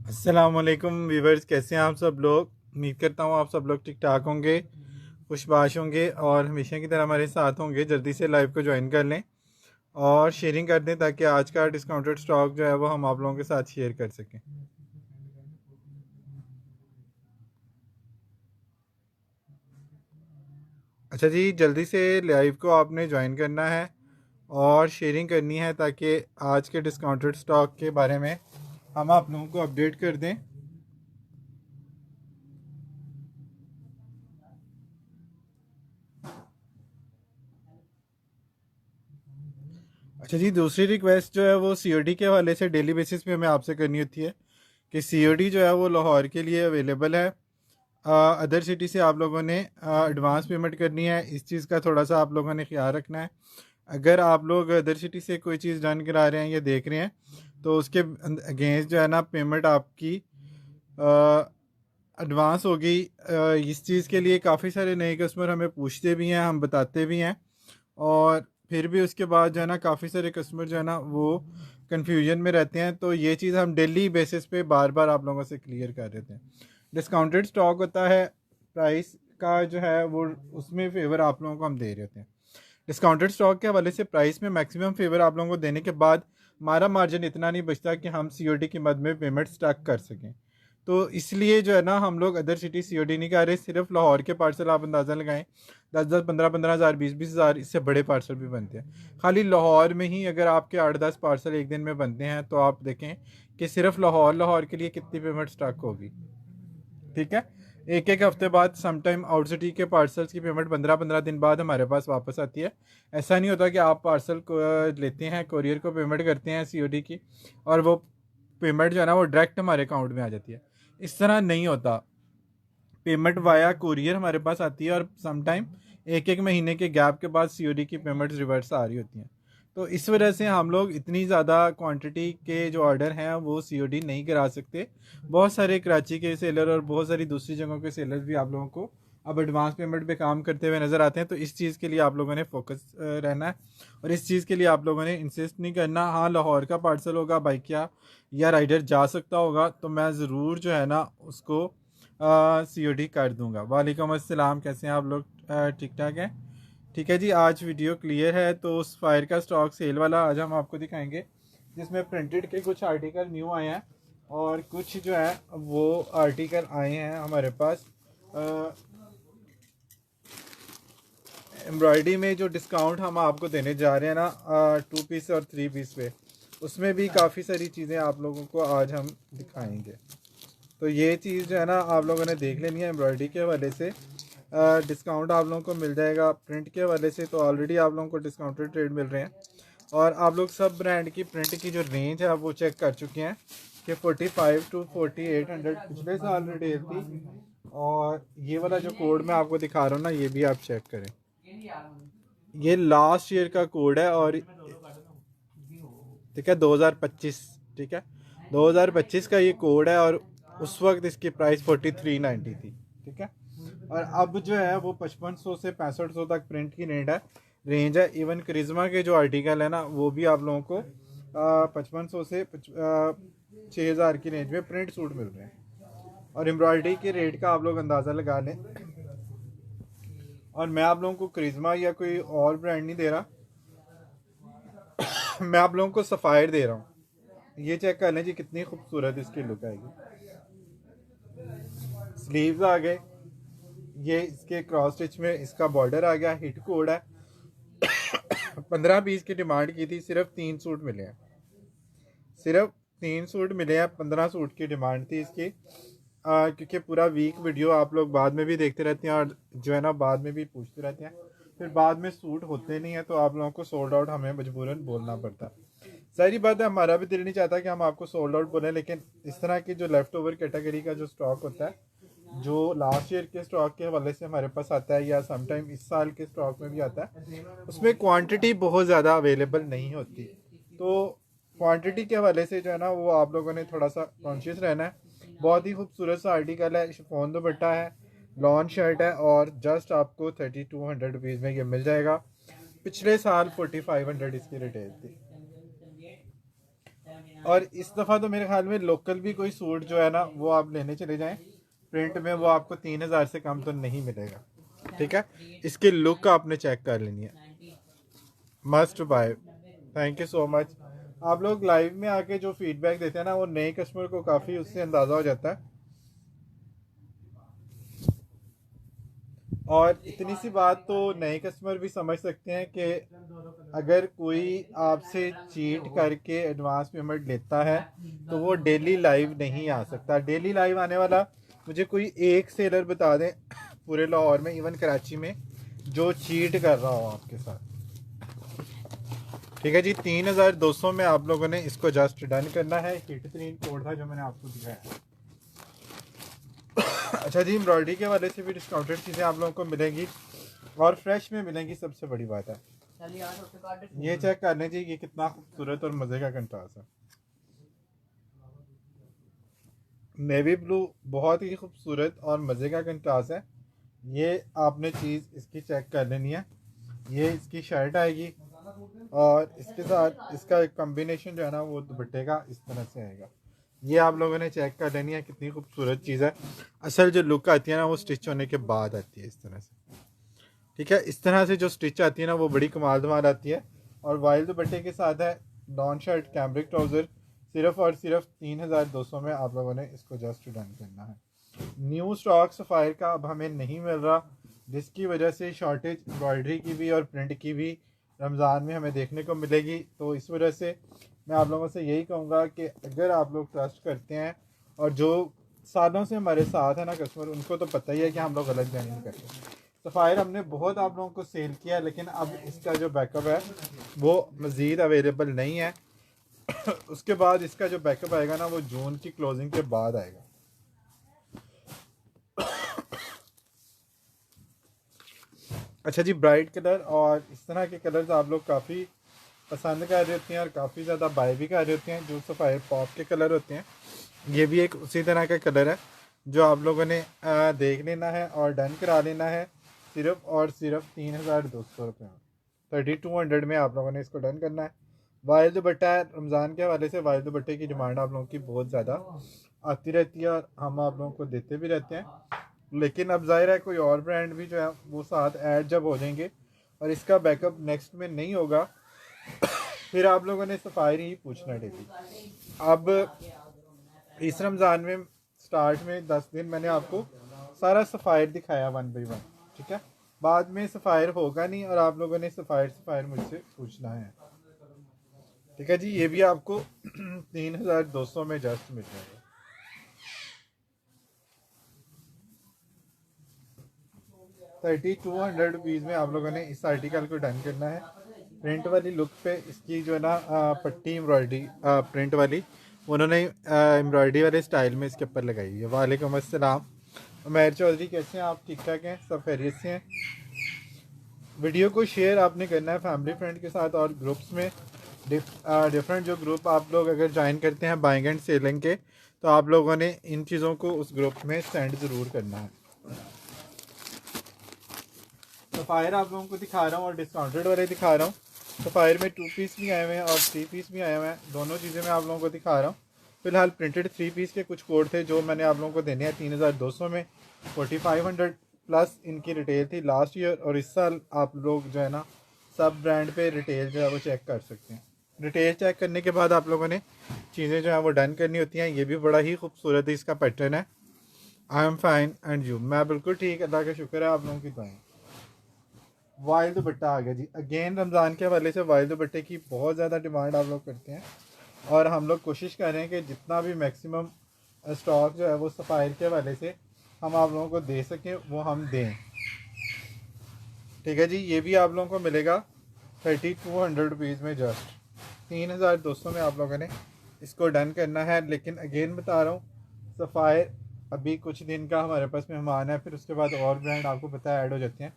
अस्सलामुअलैकुम व्यूवर्स, कैसे हैं आप सब लोग। उम्मीद करता हूँ आप सब लोग ठीक ठाक होंगे, खुशबाश होंगे और हमेशा की तरह हमारे साथ होंगे। जल्दी से लाइव को ज्वाइन कर लें और शेयरिंग कर दें ताकि आज का डिस्काउंटेड स्टॉक जो है वो हम आप लोगों के साथ शेयर कर सकें। अच्छा जी, जल्दी से लाइव को आपने ज्वाइन करना है और शेयरिंग करनी है ताकि आज के डिस्काउंटेड स्टॉक के बारे में हम आप लोगों को अपडेट कर दें। अच्छा जी, दूसरी रिक्वेस्ट जो है वो सीओडी के हवाले से डेली बेसिस पे हमें आपसे करनी होती है कि सीओडी जो है वो लाहौर के लिए अवेलेबल है। अदर सिटी से आप लोगों ने एडवांस पेमेंट करनी है। इस चीज़ का थोड़ा सा आप लोगों ने ख्याल रखना है। अगर आप लोग अदर सिटी से कोई चीज़ डन करा रहे हैं या देख रहे हैं तो उसके अगेंस्ट जो है ना पेमेंट आपकी एडवांस होगी। इस चीज़ के लिए काफ़ी सारे नए कस्टमर हमें पूछते भी हैं, हम बताते भी हैं और फिर भी उसके बाद जो है ना काफ़ी सारे कस्टमर जो है ना वो कन्फ्यूजन में रहते हैं। तो ये चीज़ हम डेली बेसिस पे बार बार आप लोगों से क्लियर कर देते हैं। डिस्काउंटेड स्टॉक होता है, प्राइस का जो है वो उसमें फेवर आप लोगों को हम दे रहे होते हैं। डिस्काउंटेड स्टॉक के हवाले से प्राइस में मैक्सिमम फेवर आप लोगों को देने के बाद हमारा मार्जिन इतना नहीं बचता कि हम सीओडी की मद में पेमेंट स्टॉक कर सकें। तो इसलिए जो है ना हम लोग अदर सिटी सीओडी नहीं कर रहे। सिर्फ लाहौर के पार्सल आप अंदाज़ा लगाएं, 10,000, 15,000, 20,000 इससे बड़े पार्सल भी बनते हैं। खाली लाहौर में ही अगर आपके 8-10 पार्सल एक दिन में बनते हैं तो आप देखें कि सिर्फ लाहौर लाहौर के लिए कितनी पेमेंट स्टॉक होगी। ठीक है, एक एक हफ्ते बाद समटाइम आउट सिटी के पार्सल्स की पेमेंट 15-15 दिन बाद हमारे पास वापस आती है। ऐसा नहीं होता कि आप पार्सल को लेते हैं, कोरियर को पेमेंट करते हैं सीओडी की और वो पेमेंट जो है ना वो डायरेक्ट हमारे अकाउंट में आ जाती है। इस तरह नहीं होता। पेमेंट वाया कुरियर हमारे पास आती है और समटाइम एक एक महीने के गैप के बाद सीओडी की पेमेंट्स रिवर्स आ रही होती हैं। तो इस वजह से हम लोग इतनी ज़्यादा क्वांटिटी के जो ऑर्डर हैं वो सीओडी नहीं करा सकते। बहुत सारे कराची के सेलर और बहुत सारी दूसरी जगहों के सेलर भी आप लोगों को अब एडवांस पेमेंट पे काम करते हुए नज़र आते हैं। तो इस चीज़ के लिए आप लोगों ने फोकस रहना है और इस चीज़ के लिए आप लोगों ने इंसिस्ट नहीं करना। हाँ, लाहौर का पार्सल होगा, बाइक या राइडर जा सकता होगा तो मैं ज़रूर जो है ना उसको सीओडी कर दूंगा। वालेकुम अस्सलाम, कैसे हैं आप लोग, ठीक ठाक हैं। ठीक है जी, आज वीडियो क्लियर है। तो उस फायर का स्टॉक सेल वाला आज हम आपको दिखाएंगे जिसमें प्रिंटेड के कुछ आर्टिकल न्यू आए हैं और कुछ जो है वो आर्टिकल आए हैं हमारे पास एम्ब्रॉयडरी में। जो डिस्काउंट हम आपको देने जा रहे हैं ना 2 पीस और 3 पीस पे, उसमें भी काफ़ी सारी चीज़ें आप लोगों को आज हम दिखाएंगे। तो ये चीज़ जो है ना आप लोगों ने देख लेनी है। एम्ब्रॉयडरी के हवाले से डिस्काउंट आप लोगों को मिल जाएगा। प्रिंट के हवाले से तो ऑलरेडी आप लोगों को डिस्काउंटेड रेट मिल रहे हैं और आप लोग सब ब्रांड की प्रिंट की जो रेंज है वो चेक कर चुके हैं कि 45 to 4800 पिछले साल रिटेल थी। और ये वाला जो कोड मैं आपको दिखा रहा हूँ ना, ये भी आप चेक करें। ये लास्ट ईयर का कोड है और ठीक है 2025, ठीक है 2025 का ये कोड है और उस वक्त इसकी प्राइस 4390 थी। ठीक है, और अब जो है वो 5500 से 6500 तक प्रिंट की रेंज है। इवन करिश्मा के जो आर्टिकल है ना वो भी आप लोगों को 5500 से 6000 की रेंज में प्रिंट सूट मिल रहे हैं। और एम्ब्रॉयडरी के रेट का आप लोग अंदाज़ा लगा लें। और मैं आप लोगों को करिश्मा या कोई और ब्रांड नहीं दे रहा, मैं आप लोगों को सफ़ायर दे रहा हूँ। ये चेक कर लें जी कितनी खूबसूरत इसकी लुक आएगी। स्लीव्स आ गए, ये इसके क्रॉस स्टिच में इसका बॉर्डर आ गया, हिट कोड है। 15 पीस की डिमांड की थी, सिर्फ 3 सूट मिले हैं। सिर्फ 3 सूट मिले हैं, 15 सूट की डिमांड थी इसकी। क्योंकि पूरा वीक वीडियो आप लोग बाद में भी देखते रहते हैं और जो है ना बाद में भी पूछते रहते हैं, फिर बाद में सूट होते नहीं है तो आप लोगों को सोल्ड आउट हमें मजबूरन बोलना पड़ता। सारी बात है, हमारा भी दिल नहीं चाहता कि हम आपको सोल्ड आउट बोलें, लेकिन इस तरह की जो लेफ्ट ओवर कैटेगरी का जो स्टॉक होता है, जो लास्ट ईयर के स्टॉक के हवाले से हमारे पास आता है या समटाइम इस साल के स्टॉक में भी आता है, उसमें क्वांटिटी बहुत ज़्यादा अवेलेबल नहीं होती। तो क्वांटिटी के हवाले से जो है ना वो आप लोगों ने थोड़ा सा कॉन्शियस रहना है। बहुत ही खूबसूरत सा आर्टिकल है, शिफॉन दुपट्टा है, लॉन शर्ट है और जस्ट आपको 3200 रुपीज़ में ये मिल जाएगा। पिछले साल 4500 इसकी रिटेल थी। और इस दफ़ा तो मेरे ख्याल में लोकल भी कोई सूट जो है ना वो आप लेने चले जाएं प्रिंट में, वो आपको 3,000 से कम तो नहीं मिलेगा। ठीक है, इसके लुक आपने चेक कर लेनी है, must buy. Thank you so much. आप लोग लाइव में आके जो फीडबैक देते हैं ना वो नए कस्टमर को काफ़ी उससे अंदाज़ा हो जाता है। और इतनी सी बात तो नए कस्टमर भी समझ सकते हैं कि अगर कोई आपसे चीट करके एडवांस पेमेंट लेता है तो वो डेली लाइव नहीं आ सकता। डेली लाइव आने वाला मुझे कोई एक सेलर बता दें पूरे लाहौर में, इवन कराची में, जो चीट कर रहा हो आपके साथ। ठीक है जी, 3,200 में आप लोगों ने इसको जस्ट डन करना है। हिट 3 कोड था जो मैंने आपको दिया है। अच्छा जी, एम्ब्रॉयडरी के वाले से भी डिस्काउंटेड चीज़ें आप लोगों को मिलेंगी और फ्रेश में मिलेंगी, सबसे बड़ी बात है। ये चेक कर लें जी, ये कितना खूबसूरत और मज़े का कंट्रास्ट है। नेवी ब्लू बहुत ही खूबसूरत और मज़े का कंट्रास्ट है। ये आपने चीज़ इसकी चेक कर लेनी है। ये इसकी शर्ट आएगी और इसके साथ इसका एक कॉम्बिनेशन जो है ना वो दुपट्टे का इस तरह से आएगा। ये आप लोगों ने चेक कर लेनी है, कितनी खूबसूरत चीज़ है। असल जो लुक आती है ना वो स्टिच होने के बाद आती है इस तरह से। ठीक है, इस तरह से जो स्टिच आती है ना वो बड़ी कमाल धमाल आती है। और वाइल्ड दुपट्टे के साथ है डॉन शर्ट कैम्ब्रिक ट्राउज़र, सिर्फ और सिर्फ 3,200 में आप लोगों ने इसको जस्ट डन करना है। न्यू स्टॉक सफ़ायर का अब हमें नहीं मिल रहा, जिसकी वजह से शॉर्टेज एम्ब्रॉयडरी की भी और प्रिंट की भी रमज़ान में हमें देखने को मिलेगी। तो इस वजह से मैं आप लोगों से यही कहूँगा कि अगर आप लोग ट्रस्ट करते हैं और जो सालों से हमारे साथ है ना कस्टमर, उनको तो पता ही है कि हम लोग गलत नहीं करते। सफ़ायर हमने बहुत आप लोगों को सेल किया, लेकिन अब इसका जो बैकअप है वो मज़ीद अवेलेबल नहीं है। उसके बाद इसका जो बैकअप आएगा ना वो जून की क्लोजिंग के बाद आएगा। अच्छा जी, ब्राइट कलर और इस तरह के कलर्स आप लोग काफ़ी पसंद कर रहे होते हैं और काफ़ी ज़्यादा बाय भी कर रहे होते हैं, जो सफ़ायर पॉप के कलर होते हैं। ये भी एक उसी तरह का कलर है जो आप लोगों ने देख लेना है और डन करा लेना है। सिर्फ और सिर्फ 3,200 रुपये में, 3,200 में आप लोगों ने इसको डन करना है। वाइल्ड दुपट्टा है, रमज़ान के हवाले से वाइल्ड दुपट्टे की डिमांड आप लोगों की बहुत ज़्यादा आती रहती है और हम आप लोगों को देते भी रहते हैं। लेकिन अब जाहिर है कोई और ब्रांड भी जो है वो साथ ऐड जब हो जाएंगे और इसका बैकअप नेक्स्ट में नहीं होगा फिर आप लोगों ने सफ़ायर ही पूछना डेली। अब इस रमज़ान में स्टार्ट में 10 दिन मैंने आपको सारा सफ़ायर दिखाया 1 बाई 1। ठीक है, बाद में सफ़ायर होगा नहीं और आप लोगों ने सफ़ायर मुझसे पूछना है। ठीक है जी, ये भी आपको 3,200 में जस्ट मिल जाएगा। 3,200 रुपीज़ में आप लोगों ने इस आर्टिकल को डन करना है। प्रिंट वाली लुक पे इसकी जो है ना पट्टी एम्ब्रॉयडरी प्रिंट वाली उन्होंने एम्ब्रॉयडरी वाले स्टाइल में इसके ऊपर लगाई है। वालेकुम अस्सलाम, उमैर चौधरी, कैसे हैं आप? ठीक ठाक हैं? सब खैरियत से हैं? वीडियो को शेयर आपने करना है फैमिली फ्रेंड के साथ और ग्रुप्स में। डिफरेंट जो ग्रुप आप लोग अगर ज्वाइन करते हैं बाइंग एंड सेलिंग के, तो आप लोगों ने इन चीज़ों को उस ग्रुप में सेंड ज़रूर करना है। सफ़ायर आप लोगों को दिखा रहा हूँ और डिस्काउंटेड वाले दिखा रहा हूँ। सफ़ायर में 2 पीस भी आए हुए हैं और 3 पीस भी आए हुए हैं, दोनों चीज़ें मैं आप लोगों को दिखा रहा हूँ। फिलहाल प्रिंटेड 3 पीस के कुछ कोड थे जो मैंने आप लोगों को देने हैं 3,200 में। 4,500 प्लस इनकी रिटेल थी लास्ट ईयर और इस साल आप लोग जो है ना सब ब्रांड पे रिटेल जो है वो चेक कर सकते हैं। रिटेल चेक करने के बाद आप लोगों ने चीज़ें जो है वो डन करनी होती हैं। ये भी बड़ा ही खूबसूरत है, इसका पैटर्न है। I am fine and you? मैं बिल्कुल ठीक, अल्लाह का शुक्र है, आप लोगों की दुआएं। वाइल्ड दुपट्टा आ गया जी। अगेन रमज़ान के हवाले से वाइल्ड दुपट्टे की बहुत ज़्यादा डिमांड आप लोग करते हैं और हम लोग कोशिश कर रहे हैं कि जितना भी मैक्सिमम स्टॉक जो है वो सफ़ायर के हवाले से हम आप लोगों को दे सकें वो हम दें। ठीक है जी, ये भी आप लोगों को मिलेगा 3,200 रुपीज़ में, जस्ट 3,200 में आप लोगों ने इसको डन करना है। लेकिन अगेन बता रहा हूँ सफ़ायर अभी कुछ दिन का हमारे पास मेहमान है, फिर उसके बाद और ब्रांड आपको पता है ऐड हो जाते हैं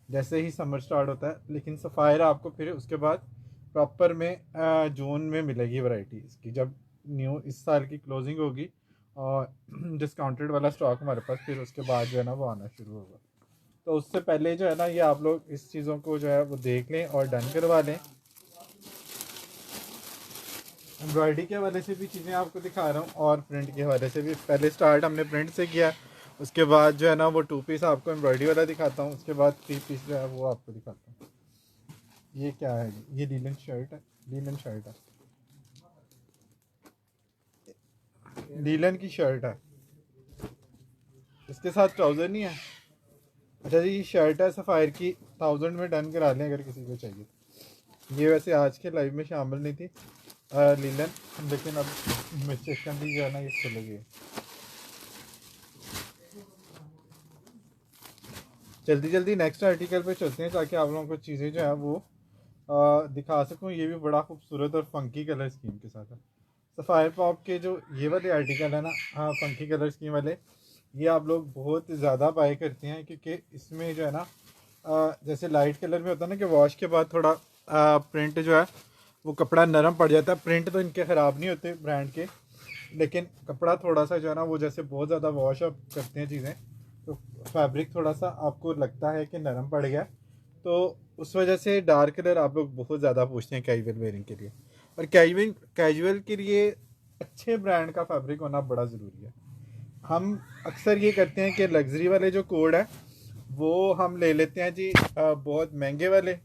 जैसे ही समर स्टार्ट होता है। लेकिन सफ़ायर आपको फिर उसके बाद प्रॉपर में जून में मिलेगी वैरायटी इसकी, जब न्यू इस साल की क्लोजिंग होगी और डिस्काउंटेड वाला स्टॉक हमारे पास फिर उसके बाद जो है ना वो आना शुरू होगा। तो उससे पहले जो है ना ये आप लोग इस चीज़ों को जो है वो देख लें और डन करवा लें। एम्ब्रॉयडरी के हवाले से भी चीज़ें आपको दिखा रहा हूँ और प्रिंट के हवाले से भी। पहले स्टार्ट हमने प्रिंट से किया, उसके बाद जो है ना वो 2 पीस आपको एम्ब्रॉयडरी वाला दिखाता हूँ, उसके बाद 3 पीस जो है वो आपको दिखाता हूँ। ये क्या है? ये लीलन शर्ट है, लीलन शर्ट है, लीलन की शर्ट है, इसके साथ ट्राउज़र नहीं है। अच्छा जी, ये शर्ट है सफ़ायर की, 1000 में डन करा लें अगर किसी को चाहिए। ये वैसे आज के लाइव में शामिल नहीं थी लीलन, लेकिन अब मिस्टेकनली जो है ना ये खुल गई। जल्दी जल्दी नेक्स्ट आर्टिकल पे चलते हैं ताकि आप लोगों को चीज़ें जो है वो दिखा सकूँ। ये भी बड़ा खूबसूरत और फंकी कलर स्कीम के साथ है। सफ़ायर पॉप के जो ये वाले आर्टिकल है ना, हाँ फंकी कलर स्कीम वाले, ये आप लोग बहुत ज़्यादा बाय करते हैं क्योंकि इसमें जो है ना जैसे लाइट कलर में होता है ना कि वॉश के बाद थोड़ा प्रिंट जो है वो कपड़ा नरम पड़ जाता है। प्रिंट तो इनके ख़राब नहीं होते ब्रांड के, लेकिन कपड़ा थोड़ा सा जो है ना वो जैसे बहुत ज़्यादा वॉश अप करते हैं चीज़ें, तो फैब्रिक थोड़ा सा आपको लगता है कि नरम पड़ गया। तो उस वजह से डार्क कलर आप लोग बहुत ज़्यादा पूछते हैं कैजुअल वेयरिंग के लिए। और कैजुअल के लिए अच्छे ब्रांड का फैब्रिक होना बड़ा ज़रूरी है। हम अक्सर ये करते हैं कि लग्जरी वाले जो कोड है वो हम ले लेते हैं जी बहुत महंगे वाले,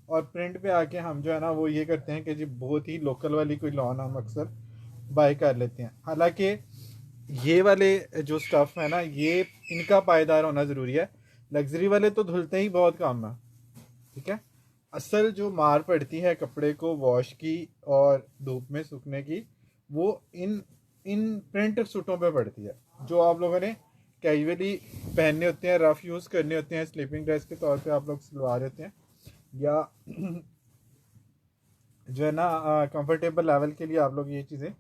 और प्रिंट पे आके हम जो है ना वो ये करते हैं कि जी बहुत ही लोकल वाली कोई लॉन हम अक्सर बाय कर लेते हैं। हालांकि ये वाले जो स्टफ़ है ना ये इनका पायदार होना ज़रूरी है। लग्जरी वाले तो धुलते ही बहुत कम है, ठीक है। असल जो मार पड़ती है कपड़े को वॉश की और धूप में सूखने की, वो इन इन प्रिंट सूटों पे पड़ती है जो आप लोगों ने कैजुअली पहनने होते हैं, रफ यूज़ करने होते हैं, स्लीपिंग ड्रेस के तौर पे आप लोग सिलवा रहे होते हैं, या जो है ना कंफर्टेबल लेवल के लिए आप लोग ये चीज़ें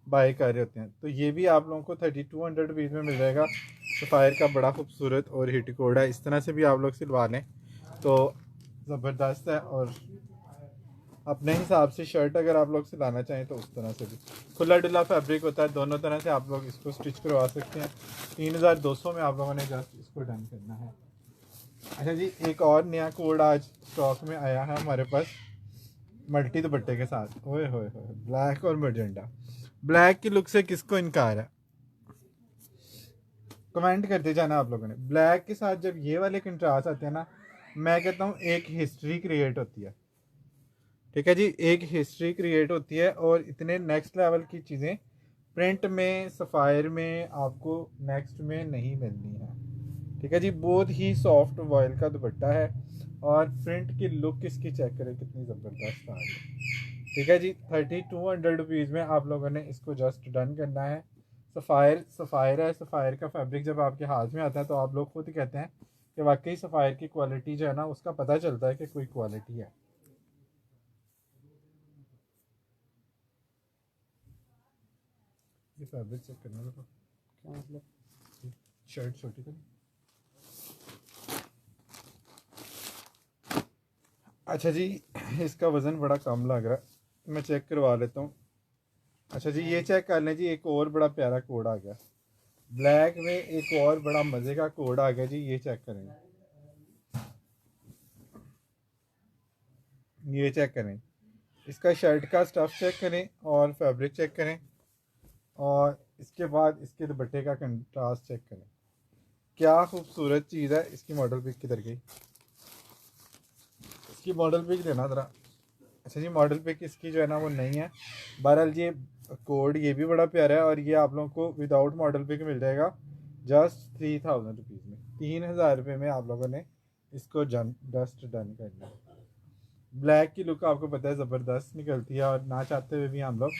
बाय कर रहे होते हैं। तो ये भी आप लोगों को 3200 रुपीज़ में मिल जाएगा। सफ़ायर का बड़ा खूबसूरत और हिट कोड है, इस तरह से भी आप लोग सिलवा लें तो ज़बरदस्त है। और अपने हिसाब से शर्ट अगर आप लोग सिलाना चाहें तो उस तरह से भी खुला डुला फैब्रिक होता है, दोनों तरह से आप लोग इसको स्टिच करवा सकते हैं। 3200 में आप लोगों ने जस्ट इसको डन करना है। अच्छा जी, एक और नया कोड आज स्टॉक में आया है हमारे पास मल्टी दुपट्टे के साथ। ओए होए होए, ब्लैक और मजेंडा। ब्लैक की लुक से किसको इनकार है? कमेंट करते जाना आप लोगों ने। ब्लैक के साथ जब ये वाले कंट्रास्ट आते हैं ना, मैं कहता हूँ एक हिस्ट्री क्रिएट होती है, ठीक है जी, एक हिस्ट्री क्रिएट होती है। और इतने नेक्स्ट लेवल की चीज़ें प्रिंट में सफ़ायर में आपको नेक्स्ट में नहीं मिलनी है, ठीक है जी। बहुत ही सॉफ्ट वॉयल का दुपट्टा है और प्रिंट की लुक इसकी चेक करें कितनी ज़बरदस्त आ रही है, ठीक है जी। 3200 रुपीज़ में आप लोगों ने इसको जस्ट डन करना है। सफ़ायर है, सफ़ायर का फैब्रिक जब आपके हाथ में आता है तो आप लोग खुद कहते हैं कि वाकई सफ़ायर की क्वालिटी जो है ना उसका पता चलता है कि कोई क्वालिटी है। ये फैब्रिक चेक करना तो क्या मतलब, शर्ट छोटी तो। अच्छा जी, इसका वज़न बड़ा कम लग रहा है, मैं चेक करवा लेता हूँ। अच्छा जी, ये चेक कर लें जी, एक और बड़ा प्यारा कोड आ गया ब्लैक में, एक और बड़ा मज़े का कोड आ गया जी, ये चेक करें, ये चेक करें। इसका शर्ट का स्टफ़ चेक करें और फैब्रिक चेक करें और इसके बाद इसके दुपट्टे का कंट्रास्ट चेक करें। क्या खूबसूरत चीज़ है। इसकी मॉडल पिक किधर गई? इसकी मॉडल पिक देना ज़रा। अच्छा जी, मॉडल पिक इसकी जो है ना वो नहीं है। बहरहाल ये कोड ये भी बड़ा प्यारा है और ये आप लोगों को विदाउट मॉडल पिक मिल जाएगा जस्ट 3000 रुपीज़ में। 3000 रुपये में आप लोगों ने इसको जस्ट डन करना है। ब्लैक की लुक आपको पता है ज़बरदस्त निकलती है और ना चाहते हुए भी हम लोग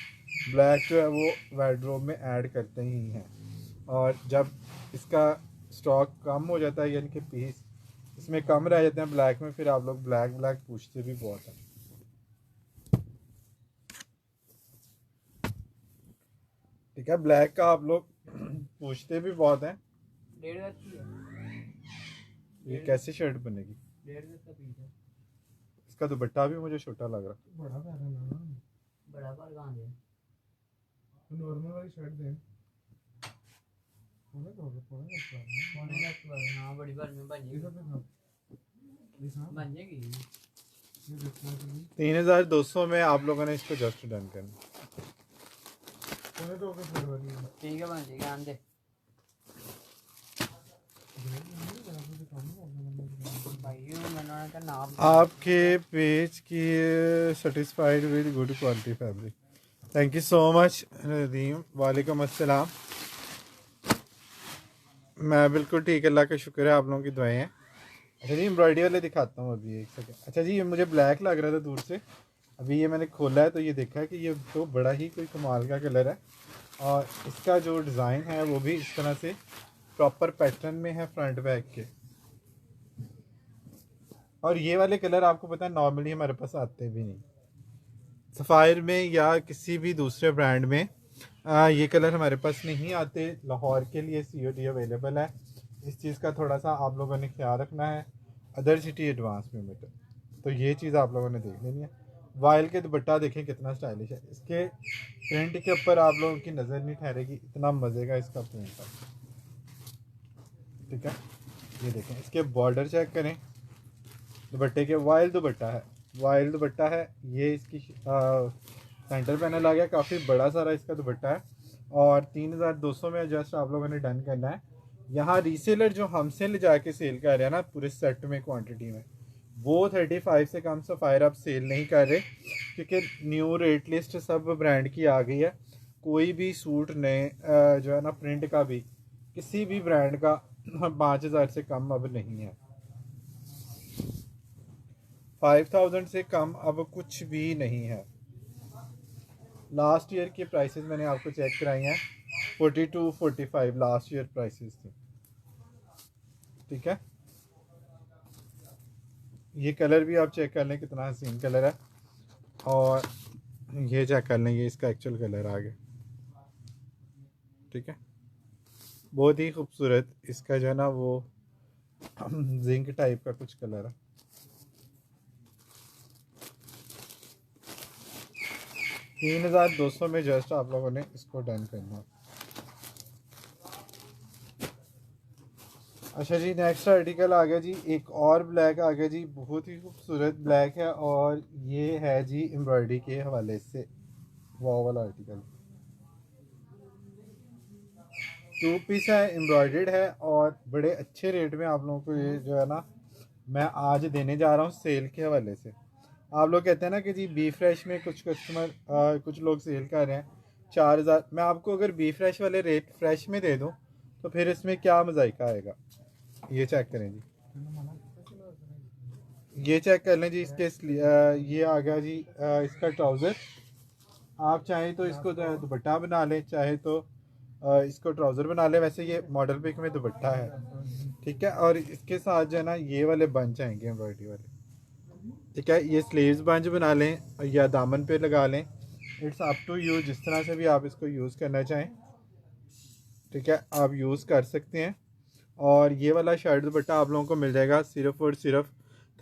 ब्लैक जो है वो वार्डरोब में ऐड करते ही हैं। और जब इसका स्टॉक कम हो जाता है यानी कि पीस इसमें कम रह जाते हैं ब्लैक में, फिर आप लोग ब्लैक ब्लैक पूछते भी बहुत हैं, ठीक है। ब्लैक का आप लोग पूछते भी बहुत हैं। ये कैसी शर्ट बनेगी? इसका दुपट्टा भी मुझे छोटा लग रहा है। बड़ा प्यारा लग रहा है। बड़ा पर कहां है? नॉर्मल वाली शर्ट दे। हाँ बड़ी बार में बन जाएगी। 3200 में आप लोगों ने इसको जस्ट डन करना। ठीक है बन जाएगा आंदे आपके पेज की satisfied with good quality fabric. Thank you so much Nadeem. वालेकुम अस्सलाम। मैं बिल्कुल ठीक, अल्लाह का शुक्र है, आप लोगों की दुआएं हैं। अच्छा जी एम्ब्रॉयडरी वाले दिखाता हूँ अभी, एक सेकंड। अच्छा जी, ये मुझे ब्लैक लग रहा था दूर से, अभी ये मैंने खोला है तो ये देखा है कि ये तो बड़ा ही कोई कमाल का कलर है। और इसका जो डिज़ाइन है वो भी इस तरह से प्रॉपर पैटर्न में है फ्रंट बैक के। और ये वाले कलर आपको पता है नॉर्मली हमारे पास आते भी नहीं, सफ़ायर में या किसी भी दूसरे ब्रांड में ये कलर हमारे पास नहीं आते। लाहौर के लिए COD अवेलेबल है। इस चीज़ का थोड़ा सा आप लोगों ने ख्याल रखना है। अदर सिटी एडवांस में बेटर, तो ये चीज़ आप लोगों ने देख लेनी है। वाइल के दुपट्टा देखें कितना स्टाइलिश है, इसके प्रिंट के ऊपर आप लोगों की नज़र नहीं ठहरेगी, इतना मज़े का इसका प्रिंट है। ठीक है, ये देखें, इसके बॉर्डर चेक करें दुपट्टे के। वाइल दुपट्टा है, वाइल दुपट्टा है। ये इसकी सेंटर पैनल आ गया, काफ़ी बड़ा सारा इसका दुपट्टा है। और 3200 में जस्ट आप लोगों ने डन करना है। यहाँ रीसेलर जो हमसे ले जाके सेल कर रहे हैं ना पूरे सेट में क्वांटिटी में, वो 35 से कम सफ़ायर आप सेल नहीं कर रहे, क्योंकि न्यू रेट लिस्ट सब ब्रांड की आ गई है। कोई भी सूट नए जो है ना प्रिंट का भी किसी भी ब्रांड का 5000 से कम अब नहीं है। 5000 से कम अब कुछ भी नहीं है। लास्ट ईयर की प्राइसेस मैंने आपको चेक कराई हैं, 42-45 लास्ट ईयर प्राइसेस थी। ठीक है, ये कलर भी आप चेक कर लें कितना हसीन कलर है। और ये चेक कर लें, ये इसका एक्चुअल कलर आ गया। ठीक है, बहुत ही खूबसूरत इसका जो है ना वो जिंक टाइप का कुछ कलर है। 3200 में जस्ट आप लोगों ने इसको डन करना है। अच्छा जी, नेक्स्ट आर्टिकल आ गया जी, एक और ब्लैक आ गया जी, बहुत ही खूबसूरत ब्लैक है। और ये है जी एम्ब्रॉयडरी के हवाले से वो वाला आर्टिकल, 2 पीस है, एम्ब्रॉयडर्ड है और बड़े अच्छे रेट में आप लोगों को ये जो है ना मैं आज देने जा रहा हूँ सेल के हवाले से। आप लोग कहते हैं ना कि जी बी फ्रेश में कुछ कस्टमर कुछ लोग सेल कर रहे हैं 4000, मैं आपको अगर बी फ्रेश वाले रेट फ्रेश में दे दूँ तो फिर इसमें क्या मजाइका आएगा। ये चेक करें जी, ये चेक कर लें जी, इसके ये आ गया जी इसका ट्राउज़र। आप चाहें तो इसको दुपट्टा बना लें, चाहे तो इसको ट्राउज़र बना लें। वैसे ये मॉडल पिक में दुपट्टा है। ठीक है, और इसके साथ जो है ना ये वाले बंच आएंगे एम्ब्रॉयडरी वाले। ठीक है, ये स्लीव्स बंच बना लें या दामन पे लगा लें, इट्स अप टू यू, जिस तरह से भी आप इसको यूज़ करना चाहें। ठीक है, आप यूज़ कर सकते हैं। और ये वाला शर्ट दुपट्टा आप लोगों को मिल जाएगा सिर्फ और सिर्फ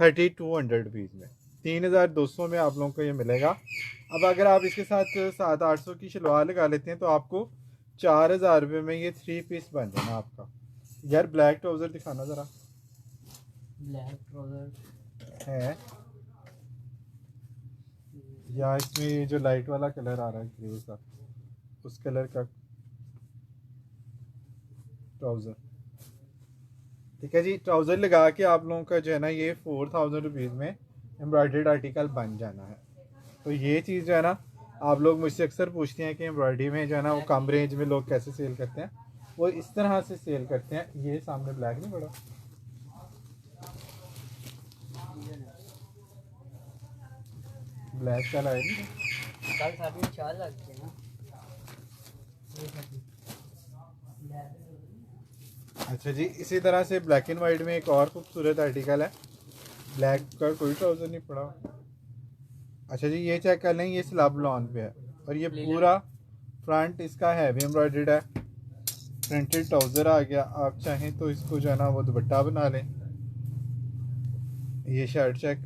3200 रुपीज़ में। 3200 में आप लोगों को ये मिलेगा। अब अगर आप इसके साथ 700-800 की शलवार लगा लेते हैं तो आपको 4000 रुपये में ये 3 पीस बन जाना आपका। यार ब्लैक ट्राउज़र दिखाना ज़रा, ब्लैक ट्राउजर है या इसमें ये जो लाइट वाला कलर आ रहा है ग्रे का, उस कलर का ट्राउज़र। ठीक है जी, ट्राउज़र लगा के आप लोगों का जो है ना ये 4000 रुपीज़ में एम्ब्रॉयडर्ड आर्टिकल बन जाना है। तो ये चीज़ जो है ना आप लोग मुझसे अक्सर पूछते हैं कि एम्ब्रॉयडरी में जो है ना वो कम रेंज में लोग कैसे सेल करते हैं, वो इस तरह से सेल करते हैं। ये सामने ब्लैक नहीं पड़ा, ब्लैक का लाया नहीं कल साथ में 4 लाख के ना। अच्छा जी, इसी तरह से ब्लैक एंड वाइट में एक और खूबसूरत आर्टिकल है, ब्लैक का कोई ट्राउज़र नहीं पड़ा। अच्छा जी, ये चेक कर लें, ये स्लब लॉन पे है और ये पूरा फ्रंट इसका हैवी एम्ब्रॉयडर्ड है। प्रिंटेड ट्राउज़र आ गया, आप चाहें तो इसको जो है ना वो दुपट्टा बना लें। ये शर्ट चेक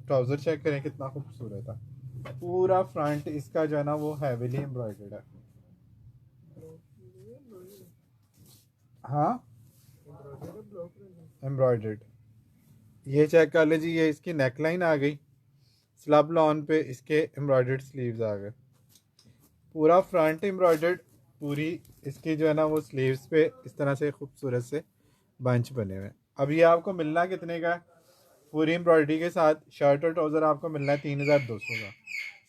ट्राउज़र चेक करें कितना खूबसूरत है। पूरा फ्रंट इसका जो है ना वो हैवीली एम्ब्रॉयडर्ड है। हाँ, एम्ब्रॉयडर्ड। ये चेक कर ले जी, ये इसकी नेक लाइन आ गई, स्लब लॉन पे इसके एम्ब्रॉयडर्ड स्लीव्स आ गए। पूरा फ्रंट एम्ब्रॉयडर्ड, पूरी इसकी जो है ना वो स्लीव्स पे इस तरह से खूबसूरत से बंच बने हुए हैं। अब ये आपको मिलना कितने का है? पूरी एम्ब्रॉयडरी के साथ शर्ट और ट्राउज़र आपको मिलना है 3200 का।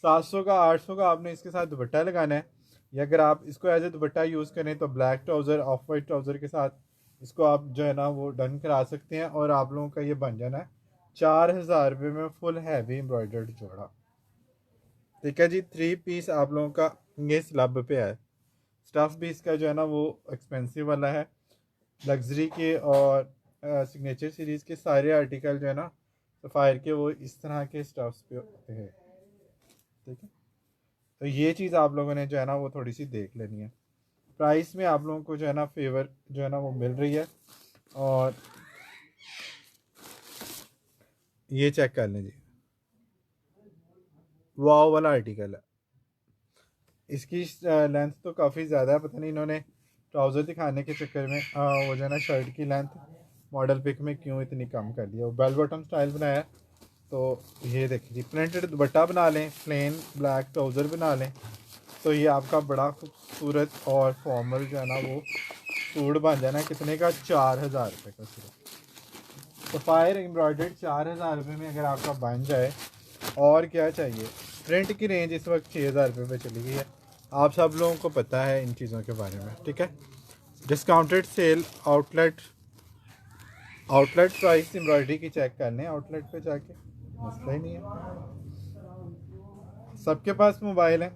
700 का 800 का आपने इसके साथ दुपट्टा लगाना है, या अगर आप इसको एज ए दुपट्टा यूज़ करें तो black trouser of white trouser के साथ इसको आप जो है ना वो डन करा सकते हैं, और आप लोगों का ये बन जाना है 4000 रुपये में फुल हैवी एम्ब्रॉयडर्ड जोड़ा। ठीक है जी, 3 पीस आप लोगों का ये स्लब पे है। स्टफ़ भी इसका जो है ना वो एक्सपेंसिव वाला है। लग्जरी के और सिग्नेचर सीरीज़ के सारे आर्टिकल जो है ना सफ़ायर के वो इस तरह के स्टफ्स पे होते हैं। ठीक है, तो ये चीज़ आप लोगों ने जो है ना वो थोड़ी सी देख लेनी है। प्राइस में आप लोगों को जो है ना फेवर जो है ना वो मिल रही है। और ये चेक कर लें जी, वाव वाला आर्टिकल है। इसकी लेंथ तो काफ़ी ज़्यादा है, पता नहीं इन्होंने ट्राउज़र दिखाने के चक्कर में वो जो है ना शर्ट की लेंथ मॉडल पिक में क्यों इतनी कम कर दिया। वो बेल बॉटम स्टाइल बनाया है। तो ये देखिए जी, प्रिंटेड दुपट्टा बना लें, प्लेन ब्लैक ट्राउज़र बना लें, तो ये आपका बड़ा खूबसूरत और फॉर्मल जो है ना वो सूट बन जाना है। कितने का? 4000 रुपये का सूट। सफ़ायर एम्ब्रॉयडर्ड 4000 रुपये में अगर आपका बन जाए, और क्या चाहिए। प्रिंट की रेंज इस वक्त 6000 रुपये पे चली गई है, आप सब लोगों को पता है इन चीज़ों के बारे में। ठीक है, discounted sale outlet price embroidery की चेक कर लें आउटलेट पे जाके, मसला ही नहीं है। सबके पास मोबाइल है,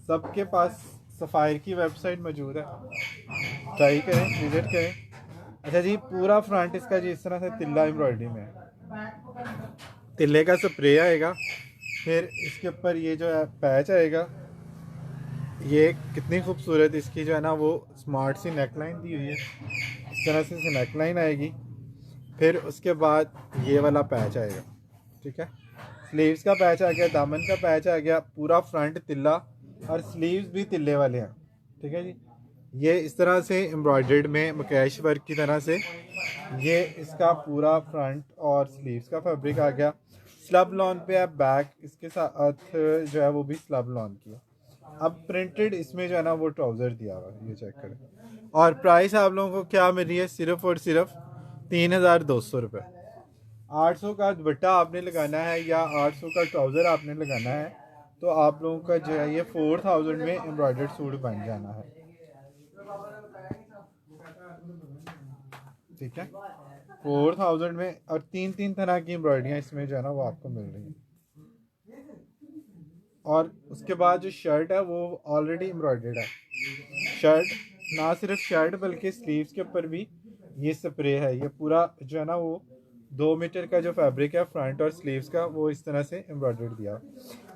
सबके पास सफ़ायर की वेबसाइट मौजूद है, ट्राई करें, विजिट करें। अच्छा जी, पूरा फ्रंट इसका जी इस तरह से तिल्ला एम्ब्रॉयडरी में है। तिल्ले का स्प्रे आएगा, फिर इसके ऊपर ये जो है पैच आएगा। ये कितनी खूबसूरत इसकी जो है ना वो स्मार्ट सी नेक लाइन दी हुई है, इस तरह से नेक लाइन आएगी। फिर उसके बाद ये वाला पैच आएगा। ठीक है, स्लीव्स का पैच आ गया, दामन का पैच आ गया, पूरा फ्रंट तिल्ला और स्लीव्स भी तिल्ले वाले हैं। ठीक है जी, ये इस तरह से एम्ब्रॉयडर्ड में मकैश वर्क की तरह से ये इसका पूरा फ्रंट और स्लीव्स का फैब्रिक आ गया। स्लब लॉन पे है, बैक इसके साथ जो है वो भी स्लब लॉन की है। अब प्रिंटेड इसमें जो है ना वो ट्राउज़र दिया हुआ है, ये चेक करें। और प्राइस आप लोगों को क्या मिल रही है? सिर्फ और सिर्फ 3200 रुपये। 800 का दुपट्टा आपने लगाना है या 800 का ट्राउज़र आपने लगाना है, तो आप लोगों का जो है ये 4000 में एम्ब्रॉयडर्ड सूट बन जाना है। ठीक है, 4000 में, और 3 तरह की एम्ब्रॉयडरियाँ इसमें जो है ना वो आपको मिल रही हैं। और उसके बाद जो शर्ट है वो ऑलरेडी एम्ब्रॉयडर्ड है। शर्ट, ना सिर्फ शर्ट बल्कि स्लीव्स के ऊपर भी ये स्प्रे है। ये पूरा जो है ना वो 2 मीटर का जो फैब्रिक है फ्रंट और स्लीव्स का वो इस तरह से एम्ब्रॉयडर्ड दिया।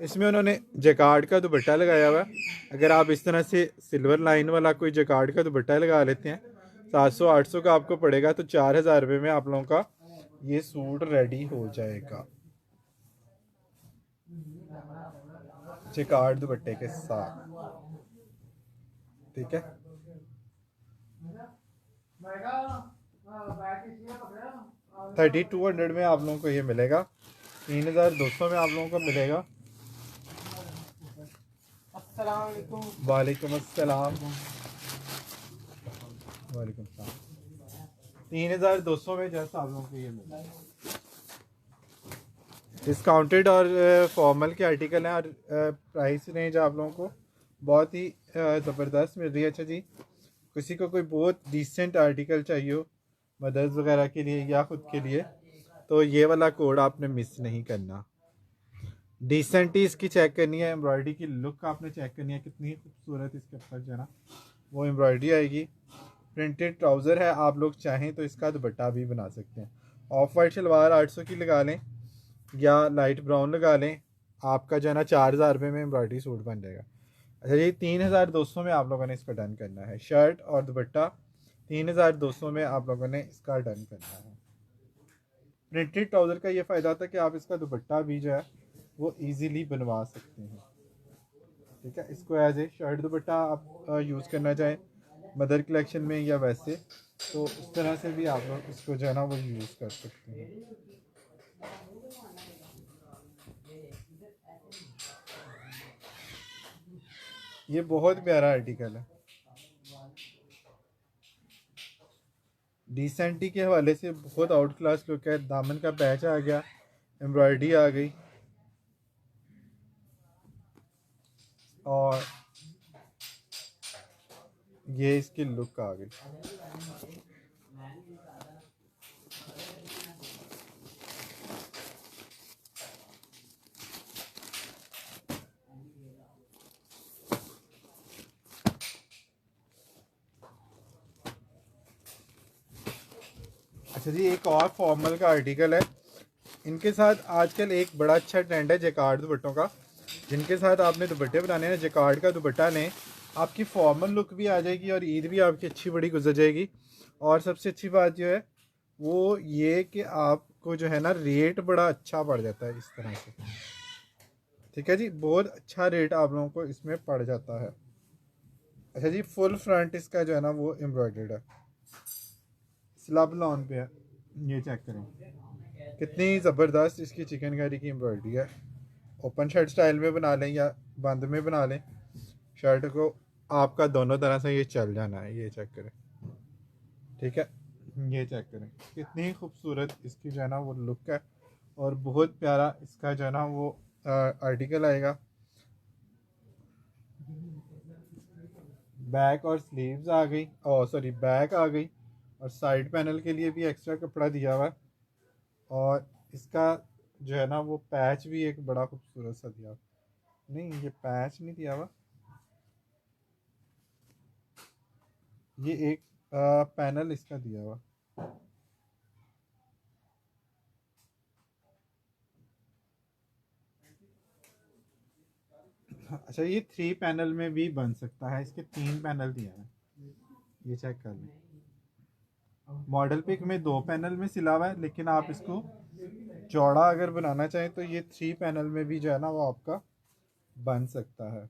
इसमें उन्होंने जैकार्ड का दुपट्टा लगाया हुआ है। अगर आप इस तरह से सिल्वर लाइन वाला कोई जैकार्ड का दुपट्टा लगा लेते हैं, 700-800 का आपको पड़ेगा, तो 4000 रुपये में आप लोगों का ये सूट रेडी हो जाएगा जैकार्ड दुपट्टे के साथ। ठीक है, 3200 में आप लोगों को ये मिलेगा, 3200 में आप लोगों को मिलेगा। वालेकुम अस्सलाम। वालेकुम अस्सलाम। 3200 में जैसा आप लोगों को ये मिलेगा। डिस्काउंटेड और फॉर्मल के आर्टिकल हैं, और प्राइस रेंज आप लोगों को बहुत ही ज़बरदस्त मिल रही है। अच्छा जी, किसी को कोई बहुत डिसेंट आर्टिकल चाहिए हो मदर्स वगैरह के लिए या ख़ुद के लिए, तो ये वाला कोड आपने मिस नहीं करना। डिसेंट ही इसकी चेक करनी है, एम्ब्रॉयडरी की लुक आपने चेक करनी है, कितनी खूबसूरत इसके ऊपर जो है ना वो एम्ब्रॉयडरी आएगी। प्रिंटेड ट्राउज़र है, आप लोग चाहें तो इसका दुपट्टा भी बना सकते हैं। ऑफ वाइट शलवार 800 की लगा लें या लाइट ब्राउन लगा लें, आपका जो है ना 4000 रुपये में एम्ब्रॉयडरी सूट बन जाएगा। अच्छा जी, 3200 में आप लोगों ने इसका डन करना है। शर्ट और दुपट्टा 3200 में आप लोगों ने इसका डन करना है। प्रिंटेड ट्राउज़र का ये फ़ायदा होता है कि आप इसका दुपट्टा भी जो है वो इजीली बनवा सकते हैं। ठीक है, इसको एज ए शर्ट दुपट्टा आप यूज़ करना चाहें मदर कलेक्शन में या वैसे, तो इस तरह से भी आप लोग इसको जो है ना वो यूज़ कर सकते हैं। ये बहुत प्यारा आर्टिकल है। डिसेंटी के हवाले से बहुत आउट क्लास लुक है। दामन का पैच आ गया, एम्ब्रॉयडरी आ गई, और ये इसकी लुक आ गई। अच्छा जी, एक और फॉर्मल का आर्टिकल है। इनके साथ आजकल एक बड़ा अच्छा ट्रेंड है जैकार्ड दुपट्टों का। जिनके साथ आपने दुपट्टे बनाने हैं, जैकार्ड का दुपट्टा लें, आपकी फॉर्मल लुक भी आ जाएगी और ईद भी आपकी अच्छी बड़ी गुजर जाएगी। और सबसे अच्छी बात जो है वो ये कि आपको जो है ना रेट बड़ा अच्छा पड़ जाता है इस तरह से। ठीक है जी, बहुत अच्छा रेट आप लोगों को इसमें पड़ जाता है। अच्छा जी, फुल फ्रंट इसका जो है ना वो एम्ब्रॉयडर्ड है, स्लब लॉन पे है। ये चेक करें कितनी ज़बरदस्त इसकी चिकनकारी की एम्ब्रॉयडरी है। ओपन शर्ट स्टाइल में बना लें या बंद में बना लें शर्ट को, आपका दोनों तरह से ये चल जाना है। ये चेक करें, ठीक है, ये चेक करें कितनी खूबसूरत इसकी जो है ना वो लुक है। और बहुत प्यारा इसका जो है ना वो आर्टिकल आएगा। बैक और स्लीव्स आ गई, और सॉरी बैक आ गई, और साइड पैनल के लिए भी एक्स्ट्रा कपड़ा दिया हुआ है। और इसका जो है ना वो पैच भी एक बड़ा खूबसूरत सा दिया हुआ। नहीं, ये पैच नहीं दिया हुआ, ये एक पैनल इसका दिया हुआ। अच्छा, ये 3 पैनल में भी बन सकता है, इसके 3 पैनल दिए हैं। ये चेक कर लें, मॉडल पिक में 2 पैनल में सिला हुआ है, लेकिन आप इसको चौड़ा अगर बनाना चाहें तो ये 3 पैनल में भी जो है ना वो आपका बन सकता है।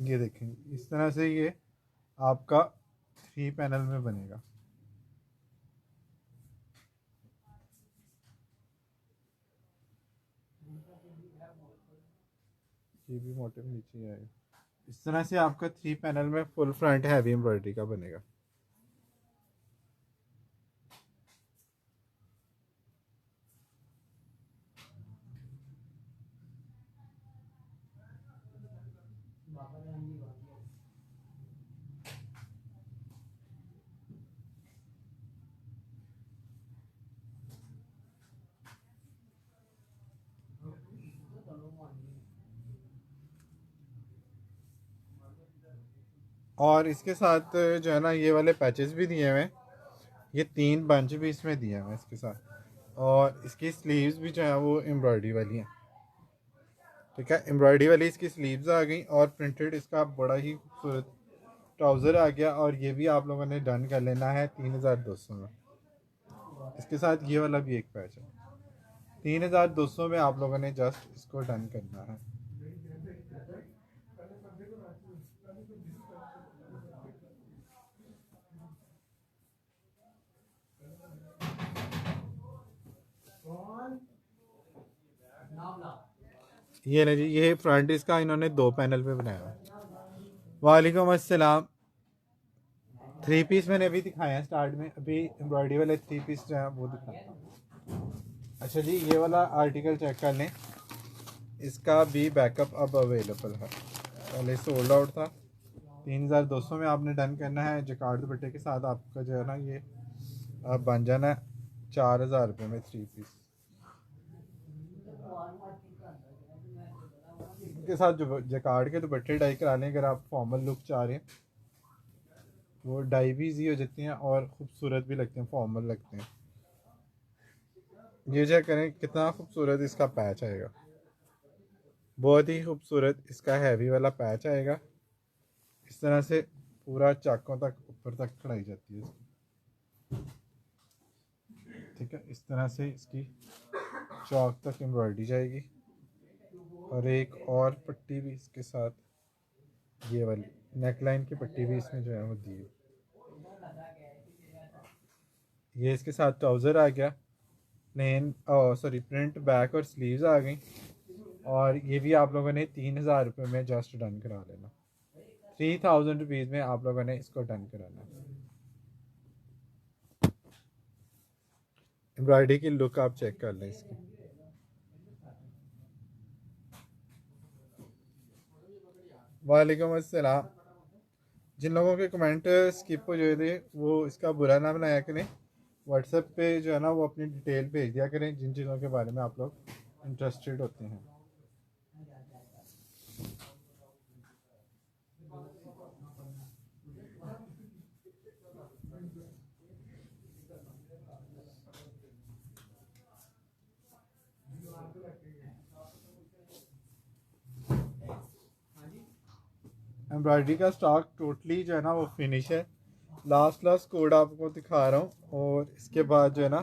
ये देखें, इस तरह से ये आपका 3 पैनल में बनेगा। ये भी मोटिव नीचे आएगा। इस तरह से आपका 3 पैनल में फुल फ्रंट हैवी एम्ब्रॉयडरी का बनेगा। और इसके साथ जो है ना ये वाले पैचेस भी दिए हुए हैं। ये 3 बंच भी इसमें दिए हुए हैं इसके साथ। और इसकी स्लीव्स भी जो है वो एम्ब्रॉयडरी वाली हैं। ठीक है, एम्ब्रॉयडरी वाली इसकी स्लीव्स आ गई, और प्रिंटेड इसका बड़ा ही खूबसूरत ट्राउज़र आ गया। और ये भी आप लोगों ने डन कर लेना है 3200 में। इसके साथ ये वाला भी एक पैच है, 3200 में आप लोगों ने जस्ट इसको डन करना है। ये ना जी, ये फ्रंट इसका इन्होंने 2 पैनल पे बनाया है। वालेकुम अस्सलाम। 3 पीस मैंने अभी दिखाया है स्टार्ट में, अभी एम्ब्रॉयडरी वाले 3 पीस जो है वो दिखाता हूँ। अच्छा जी, ये वाला आर्टिकल चेक कर लें, इसका भी बैकअप अब अवेलेबल है। पहले सोल्ड आउट था। 3200 में आपने डन करना है। जकार्ड दुपट्टे के साथ आपका जो है ना ये अब बन जाना है 4000 रुपये में 3 पीस। के साथ जो जकार्ड के दुपट्टे डाई करा लें, अगर आप फॉर्मल लुक चाह रहे हैं, वो डाई भी ईजी हो जाती हैं और ख़ूबसूरत भी लगते हैं, फॉर्मल लगते हैं। ये चेक करें कितना खूबसूरत इसका पैच आएगा, बहुत ही खूबसूरत इसका हैवी वाला पैच आएगा। इस तरह से पूरा चाकों तक ऊपर तक कढ़ाई जाती है इसकी। ठीक है, इस तरह से इसकी चौक तक एम्ब्रॉयडरी जाएगी। और एक और पट्टी भी इसके साथ, ये वाली नेक लाइन की पट्टी भी इसमें जो है वो दी है। ये इसके साथ ट्राउज़र आ गया प्लेन, सॉरी प्रिंट बैक और स्लीव्स आ गई। और ये भी आप लोगों ने 3,000 रुपये में जस्ट डन करा लेना। 3,000 रुपीज़ में आप लोगों ने इसको डन कराना है। एम्ब्रॉयडरी की लुक आप चेक कर लें इसकी। वालेकुम अस्सलाम। जिन लोगों के कमेंट स्किप हो गए थे वो इसका बुरा ना बनाया करें। व्हाट्सएप पे जो है ना वो अपनी डिटेल भेज दिया करें जिन चीज़ों के बारे में आप लोग इंटरेस्टेड होते हैं। एम्ब्रॉयडरी का स्टॉक टोटली जो है ना वो फिनिश है। लास्ट कोड आपको दिखा रहा हूँ और इसके बाद जो है ना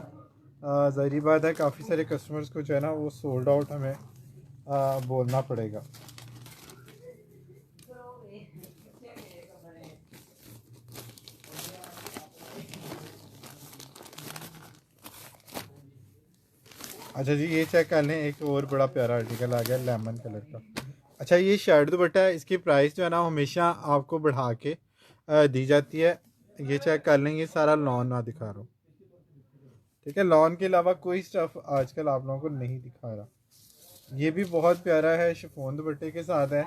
ज़ाहिर बात है काफ़ी सारे कस्टमर्स को जो है ना वो सोल्ड आउट हमें बोलना पड़ेगा। अच्छा जी, ये चेक कर लें, एक और बड़ा प्यारा आर्टिकल आ गया लेमन कलर का। अच्छा, ये शर्ट दुपट्टा है, इसकी प्राइस जो है ना हमेशा आपको बढ़ा के दी जाती है। ये चेक कर लें, ये सारा लॉन ना दिखा रहा हूँ, ठीक है। लॉन के अलावा कोई स्टफ़ आजकल आप लोगों को नहीं दिखा रहा। ये भी बहुत प्यारा है, शिफॉन दुपट्टे के साथ है,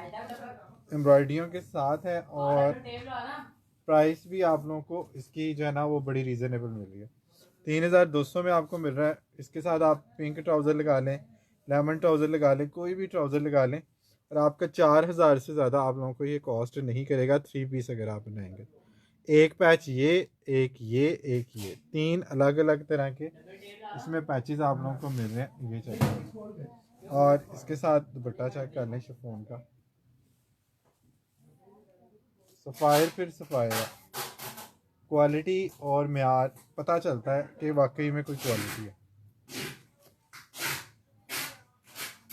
एम्ब्रॉयडरियों के साथ है और प्राइस भी आप लोगों को इसकी जो है ना वो बड़ी रीज़नेबल मिल रही है। 3,200 में आपको मिल रहा है। इसके साथ आप पिंक ट्राउज़र लगा लें, लेमन ट्राउज़र लगा लें, कोई भी ट्राउज़र लगा लें और आपका 4,000 से ज़्यादा आप लोगों को ये कॉस्ट नहीं करेगा। 3 पीस अगर आप बनाएंगे, एक पैच ये, एक ये, एक ये, 3 अलग अलग तरह के इसमें पैचेस आप लोगों को मिल रहे हैं। ये चाहिए और इसके साथ दुपट्टा चेक कर लें शिफॉन का, सफ़ायर फिर सफ़ायर है। क्वालिटी और म्यार पता चलता है कि वाकई में कोई क्वालिटी है।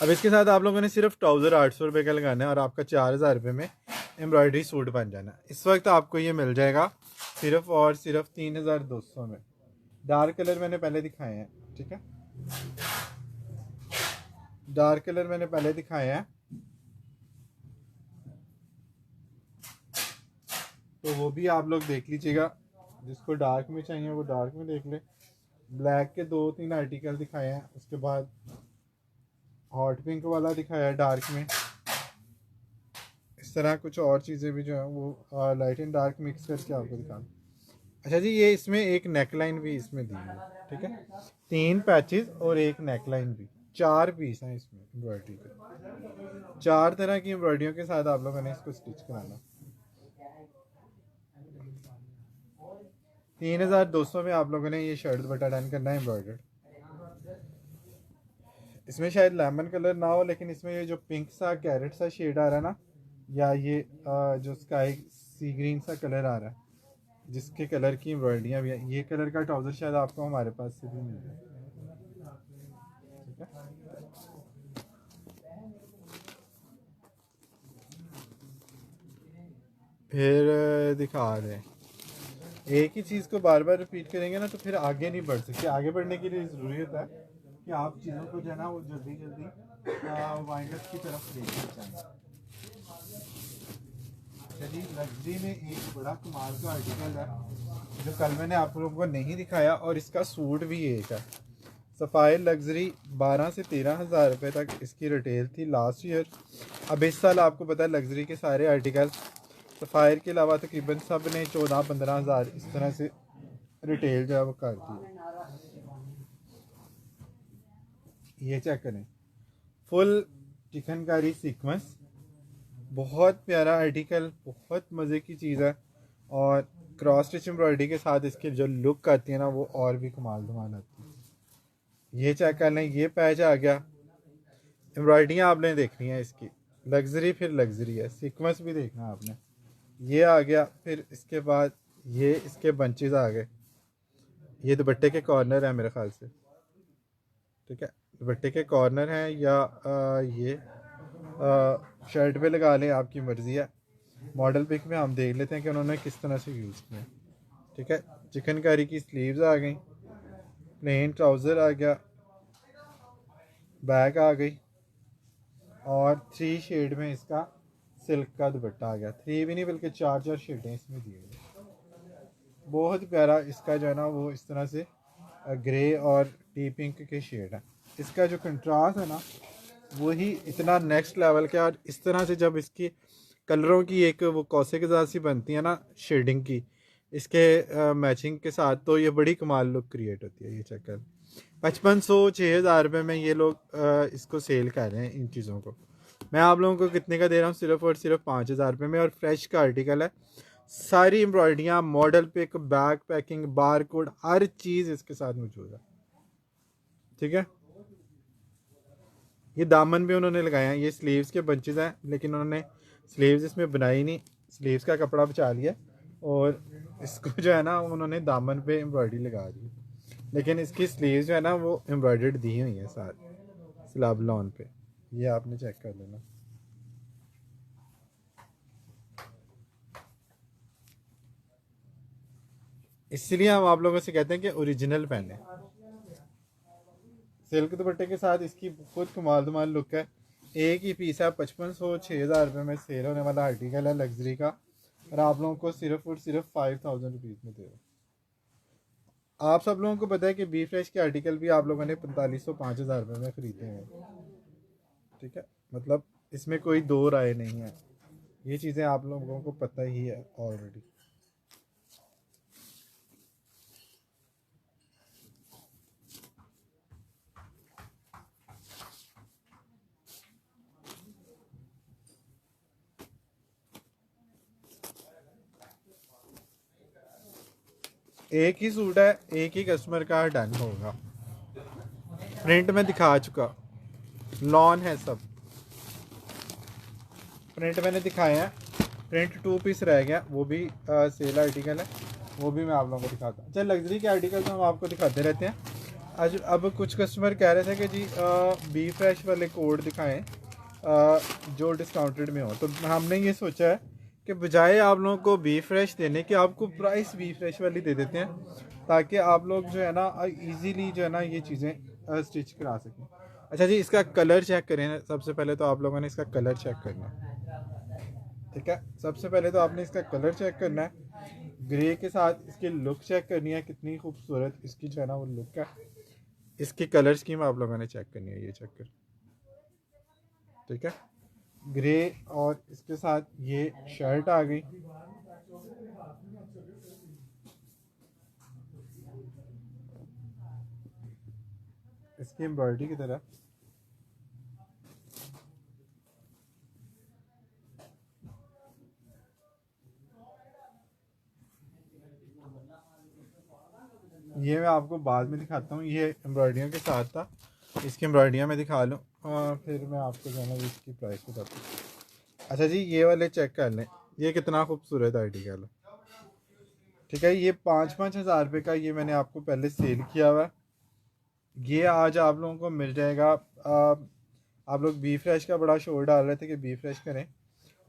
अब इसके साथ आप लोगों ने सिर्फ ट्राउज़र 800 रुपये का लगाना है और आपका 4,000 रुपये में एम्ब्रॉयडरी सूट बन जाना है। इस वक्त आपको ये मिल जाएगा सिर्फ और सिर्फ 3,200 में। डार्क कलर मैंने पहले दिखाए हैं, ठीक है, डार्क कलर मैंने पहले दिखाए हैं, तो वो भी आप लोग देख लीजिएगा। जिसको डार्क में चाहिए वो डार्क में देख ले। ब्लैक के 2-3 आर्टिकल दिखाए हैं, उसके बाद हॉट पिंक वाला दिखाया है डार्क में। इस तरह कुछ और चीज़ें भी जो है वो लाइट एंड डार्क मिक्स करके आपको दिखाऊँ। अच्छा जी, ये इसमें एक नेकलाइन भी इसमें दी है, ठीक है, 3 पैचेस और एक नेकलाइन भी, 4 पीस हैं इसमें एम्ब्रॉयडरी के। 4 तरह की एम्ब्रॉयडरियों के साथ आप लोगों ने इसको स्टिच कराना। 3,200 में आप लोगों ने ये शर्ट दुपट्टा डन करना है एम्ब्रॉयडर्ड। इसमें शायद लेमन कलर ना हो, लेकिन इसमें ये जो पिंक सा कैरेट सा शेड आ रहा है ना, या ये जो स्काई सी ग्रीन सा कलर आ रहा है, जिसके कलर की एम्ब्रॉयडरियाँ भी हैं, ये कलर का ट्राउज़र शायद आपको हमारे पास से भी मिल जाए, ठीक है। फिर दिखा रहे हैं, एक ही चीज़ को बार बार रिपीट करेंगे ना तो फिर आगे नहीं बढ़ सकते। आगे बढ़ने के लिए ज़रूरी होता है कि आप चीज़ों को जो है ना वो जल्दी जल्दी वाइंड अप की तरफ लेके जाएं। चलिए, लग्जरी में एक बड़ा कमाल का आर्टिकल है जो कल मैंने आप लोगों को नहीं दिखाया और इसका सूट भी एक है। सफ़ायर लग्जरी 12 से 13,000 रुपये तक इसकी रिटेल थी लास्ट ईयर। अब इस साल आपको पता है लग्जरी के सारे आर्टिकल सफ़ायर के अलावा तकरीबन सब ने 14-15 हज़ार इस तरह से रिटेल जो है वो कर दी। ये चेक करें, फुल चिकनकारी सीक्वेंस, बहुत प्यारा आर्टिकल, बहुत मज़े की चीज़ है। और क्रॉस स्टिच एम्ब्रॉयडरी के साथ इसकी जो लुक आती है ना वो और भी कमाल धमाल आती है। ये चेक कर लें, ये पैच आ गया। एम्ब्रॉयडरियाँ आपने देखनी है इसकी, लग्जरी फिर लग्जरी है, सीक्वेंस भी देखना आपने। ये आ गया, फिर इसके बाद ये इसके बंचेस आ गए। ये दुपट्टे के कॉर्नर है मेरे ख्याल से, ठीक है, दुपट्टे के कॉर्नर हैं या ये शर्ट पे लगा लें, आपकी मर्ज़ी है। मॉडल पिक में हम देख लेते हैं कि उन्होंने किस तरह से यूज़ किया, ठीक है। चिकनकारी की स्लीव्स आ गई, प्लेन ट्राउज़र आ गया, बैग आ गई, और 3 शेड में इसका सिल्क का दुपट्टा आ गया। 3 भी नहीं बल्कि 4 शेडें इसमें दी गई। बहुत प्यारा इसका जो है ना वो इस तरह से ग्रे और टी पिंक के शेड है। इसका जो कंट्रास्ट है ना वही इतना नेक्स्ट लेवल का। और इस तरह से जब इसकी कलरों की एक वो कौसे के साथ सी बनती है ना शेडिंग की इसके मैचिंग के साथ, तो ये बड़ी कमाल लुक क्रिएट होती है। ये चक्कर 5500-6000 रुपये में ये लोग इसको सेल कर रहे हैं इन चीज़ों को। मैं आप लोगों को कितने का दे रहा हूँ? सिर्फ और सिर्फ 5000 रुपये में। और फ्रेश का आर्टिकल है, सारी एम्ब्रॉयडरियाँ, model pic, back packing, bar code, हर चीज़ इसके साथ मौजूद है। ठीक है, ये दामन भी उन्होंने लगाए हैं। ये स्लीव्स के बंचेस हैं लेकिन उन्होंने स्लीव्स इसमें बनाई नहीं, स्लीव्स का कपड़ा बचा लिया और इसको जो है ना उन्होंने दामन पे एम्ब्रॉयडरी लगा दी। लेकिन इसकी स्लीव्स जो है ना वो एम्ब्रॉयडर्ड दी हुई है सारी स्लब लॉन पे। ये आपने चेक कर लेना। इसलिए हम आप लोगों से कहते हैं कि ओरिजिनल पहने। सिल्क दुपट्टे के साथ इसकी खुद कमाल धमाल लुक है। एक ही पीस है, 5500-6000 रुपये में सेल होने वाला आर्टिकल है लग्जरी का, और आप लोगों को सिर्फ और सिर्फ 5000 रुपीज़ में दे रहा। आप सब लोगों को पता है कि बी फ्रेश के आर्टिकल भी आप लोगों ने 4500-5000 रुपये में ख़रीदे हैं। ठीक है, मतलब इसमें कोई दो राय नहीं है, ये चीज़ें आप लोगों को पता ही है ऑलरेडी। एक ही सूट है, एक ही कस्टमर का डन होगा। प्रिंट में दिखा चुका, लॉन है सब प्रिंट मैंने दिखाए हैं। प्रिंट 2 पीस रह गया, वो भी सेल आर्टिकल है, वो भी मैं आप लोगों को दिखाता हूँ। अच्छा, लग्जरी के आर्टिकल तो हम आपको दिखाते रहते हैं। आज अब कुछ कस्टमर कह रहे थे कि जी बी फ्रेश वाले कोड दिखाएं जो डिस्काउंटेड में हो, तो हमने ये सोचा है कि बजाय आप लोगों को बी फ्रेश देने के आपको प्राइस बी फ्रेश वाली दे देते हैं, ताकि आप लोग जो है ना इजीली जो है ना ये चीज़ें स्टिच करा सकें। अच्छा जी, इसका कलर चेक करें। सबसे पहले तो आप लोगों ने इसका कलर चेक करना है। ठीक है, सबसे पहले तो आपने इसका कलर चेक करना है, ग्रे के साथ इसकी लुक चेक करनी है, कितनी खूबसूरत इसकी जो है ना वो लुक है। इसकी कलर स्कीम आप लोगों ने चेक करनी है, ये चेक कर। ठीक है, ग्रे और इसके साथ ये शर्ट आ गई। इसकी एम्ब्रॉयडरी की तरह ये मैं आपको बाद में दिखाता हूँ। ये एम्ब्रॉयडरियों के साथ था, इसकी एम्ब्रॉयडरियाँ मैं दिखा लूँ और फिर मैं आपको जो है ना इसकी प्राइस बताता हूँ। अच्छा जी, ये वाले चेक कर लें, ये कितना खूबसूरत आर्टिकल है। ठीक है, ये 5-5 हज़ार रुपये का ये मैंने आपको पहले सेल किया हुआ है। ये आज आप लोगों को मिल जाएगा। आप लोग बी फ्रेश का बड़ा शोर डाल रहे थे कि बी फ्रेश करें,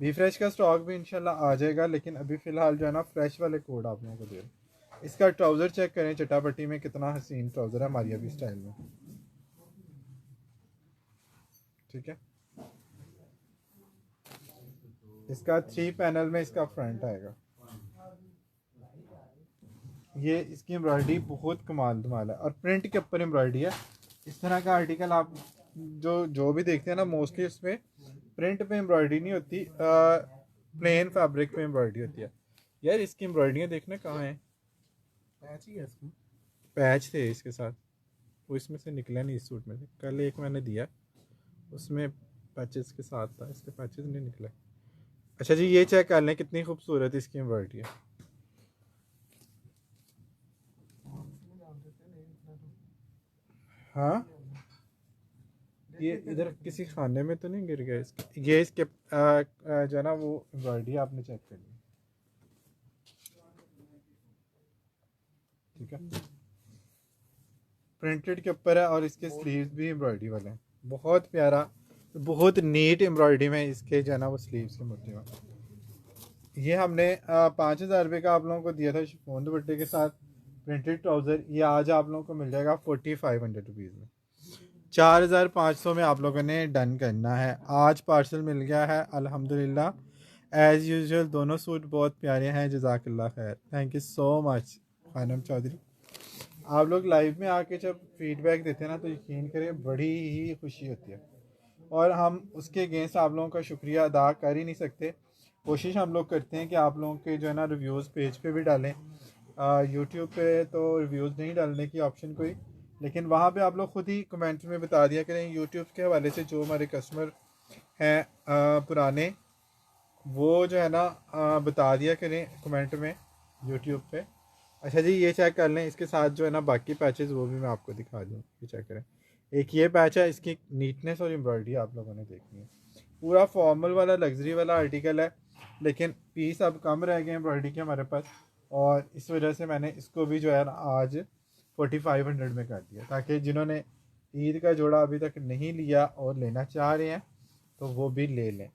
बी फ्रेश का स्टॉक भी इंशाल्लाह आ जाएगा, लेकिन अभी फ़िलहाल जो है ना फ्रेश वाले कोड आप लोगों को दे रहे हैं। इसका ट्राउज़र चेक करें, चटापट्टी में कितना हसीन ट्राउज़र है हमारी अभी स्टाइल में। ठीक है, इसका 3 पैनल में इसका फ्रंट आएगा। ये इसकी एम्ब्रॉयडरी बहुत कमाल धमाल है और प्रिंट के ऊपर एम्ब्रॉयडरी है। इस तरह का आर्टिकल आप जो भी देखते हैं ना मोस्टली उसमें प्रिंट पे एम्ब्रॉयडरी नहीं होती, प्लेन फैब्रिक पे एम्ब्रॉयडरी होती है। यार इसकी एम्ब्रॉयडरियाँ देखना कहाँ हैं? पैच ही है इसमें, पैच थे इसके साथ, वो इसमें से निकला नहीं इस सूट में से। कल एक मैंने दिया उसमें पैचेस के साथ था, इसके पैचेस नहीं निकले। अच्छा जी, ये चेक कर लें कितनी खूबसूरत इसकी एम्ब्रॉयडरी है। हाँ, ये इधर किसी खाने में तो नहीं गिर गया इसके? ये इसके जो है ना वो एम्ब्रॉयडरी आपने चेक कर ली। ठीक है, प्रिंटेड के ऊपर है और इसके स्लीव्स भी एम्ब्रॉयडरी वाले हैं। बहुत प्यारा, बहुत नीट एम्ब्रॉयडरी में इसके जो है ना वो स्लीव्स के मोती में। ये हमने 5000 रुपये का आप लोगों को दिया था शिफॉन दुपट्टे के साथ। प्रिंटेड ट्राउज़र, ये आज आप लोगों को मिल जाएगा 4500 रुपीज़ में। 4500 में आप लोगों ने डन करना है। आज पार्सल मिल गया है अल्हम्दुलिल्लाह। एज़ यूजुअल दोनों सूट बहुत प्यारे हैं, जज़ाकल्लाह खैर, thank you so much Khanam Chaudhry. आप लोग लाइव में आके जब फीडबैक देते हैं ना, तो यकीन करें बड़ी ही खुशी होती है, और हम उसके अगेंस्ट आप लोगों का शुक्रिया अदा कर ही नहीं सकते। कोशिश हम लोग करते हैं कि आप लोगों के जो है ना रिव्यूज़ पेज पे भी डालें। यूट्यूब पे तो रिव्यूज़ नहीं डालने की ऑप्शन कोई, लेकिन वहाँ पे आप लोग खुद ही कमेंट्स में बता दिया करें। यूट्यूब के हवाले से जो हमारे कस्टमर हैं पुराने, वो जो है ना बता दिया करें कमेंट में यूट्यूब पे। अच्छा जी, ये चेक कर लें, इसके साथ जो है ना बाकी पैचेस वो भी मैं आपको दिखा दूँ, ये चेक करें। एक ये पैच है, इसकी नीटनेस और एम्ब्रॉयडरी आप लोगों ने देखनी है। पूरा फॉर्मल वाला लग्जरी वाला आर्टिकल है, लेकिन पीस अब कम रह गए एम्ब्रॉयडरी के हमारे पास, और इस वजह से मैंने इसको भी जो है ना आज 4500 में कर दिया, ताकि जिन्होंने ईद का जोड़ा अभी तक नहीं लिया और लेना चाह रहे हैं तो वो भी ले लें।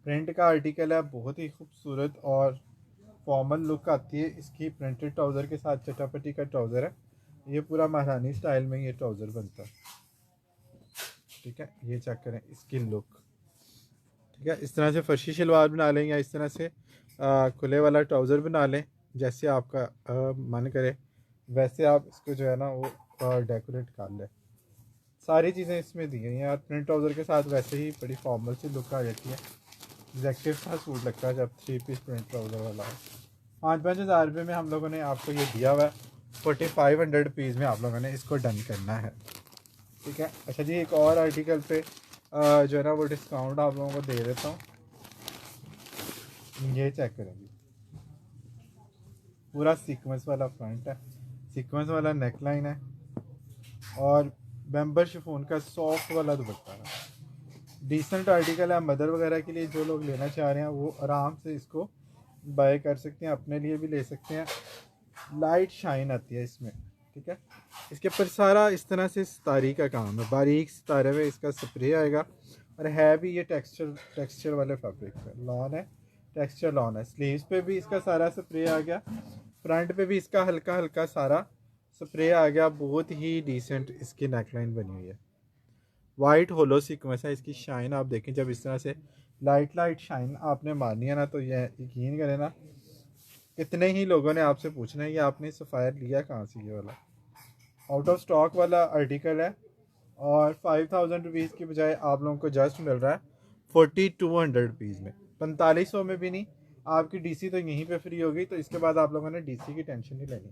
प्रिंट का आर्टिकल है, बहुत ही खूबसूरत और फॉर्मल लुक आती है इसकी। प्रिंटेड ट्राउज़र के साथ चटापटी का ट्राउज़र है, ये पूरा महारानी स्टाइल में ये ट्राउज़र बनता है। ठीक है, ये चेक करें इसकी लुक। ठीक है, इस तरह से फर्शी शलवार बना लें, या इस तरह से खुले वाला ट्राउज़र बना लें, जैसे आपका मन करे वैसे आप इसको जो है ना वो डेकोरेट कर लें। सारी चीज़ें इसमें दी गई हैं, और प्रिंट ट्राउज़र के साथ वैसे ही बड़ी फॉर्मल सी लुक आ जाती है। एग्जैक्टिव सा सूट लगता है जब 3 पीस प्रिंट ट्राउज़र वाला है। 5-5 हज़ार रुपये में हम लोगों ने आपको ये दिया हुआ है। 4500 रुपीज़ में आप लोगों ने इसको डन करना है। ठीक है। अच्छा जी, एक और आर्टिकल पे जो है ना वो डिस्काउंट आप लोगों को दे देता हूँ। ये चेक करें जी, पूरा सीक्वेंस वाला फ्रंट है, सीक्वेंस वाला नेक लाइन है, और बैम्बर शिफॉन का सॉफ्ट वाला दुपट्टा है। डिसेंट आर्टिकल है, मदर वगैरह के लिए जो लोग लेना चाह रहे हैं वो आराम से इसको बाय कर सकते हैं, अपने लिए भी ले सकते हैं। लाइट शाइन आती है इसमें। ठीक है, इसके ऊपर सारा इस तरह से सितारी का काम है, बारीक सितारे में इसका स्प्रे आएगा, और है भी ये टेक्सचर वाले फैब्रिक पे लॉन है, टेक्सचर लॉन है। स्लीव्स पे भी इसका सारा स्प्रे आ गया, फ्रंट पे भी इसका हल्का हल्का सारा स्प्रे आ गया। बहुत ही डिसेंट इसकी नेकलाइन बनी हुई है, वाइट होलो सीक्वेंस है। इसकी शाइन आप देखें, जब इस तरह से लाइट शाइन आपने मारनी है ना, तो यह यकीन करें ना, कितने ही लोगों ने आपसे पूछना है ये आपने सफ़ायर लिया कहाँ से, ये वाला आउट ऑफ स्टॉक वाला आर्टिकल है, और 5000 रुपीज़ की बजाय आप लोगों को जस्ट मिल रहा है 4200 रुपीज़ में। 4500 में भी नहीं, आपकी डीसी तो यहीं पे फ्री होगी, तो इसके बाद आप लोगों ने डीसी की टेंशन नहीं लेनी।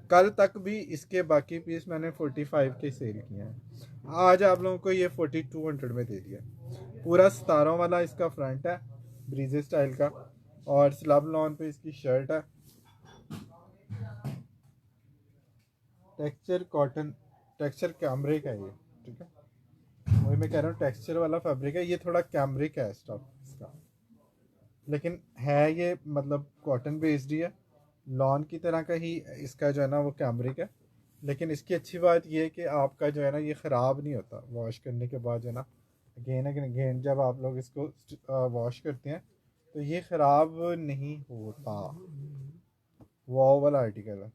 कल तक भी इसके बाकी पीस मैंने 45 के सेल किए हैं, आज आप लोगों को ये 4200 में दे दिया। पूरा सितारों वाला इसका फ्रंट है, ब्रीजे स्टाइल का, और स्लब लॉन पे इसकी शर्ट है। टेक्सचर कॉटन, टेक्सचर कैमरिक है ये। ठीक है, वही मैं कह रहा हूँ, टेक्सचर वाला फैब्रिक है, ये थोड़ा कैमरिक है स्टफ इसका, लेकिन है ये मतलब कॉटन बेस्ड ही है, लॉन की तरह का ही इसका जो है ना वो कैमरिक है। लेकिन इसकी अच्छी बात ये है कि आपका जो है ना ये ख़राब नहीं होता वॉश करने के बाद, जो है ना अगेन जब आप लोग इसको वॉश करते हैं तो ये ख़राब नहीं होता। वो वाला आर्टिकल है,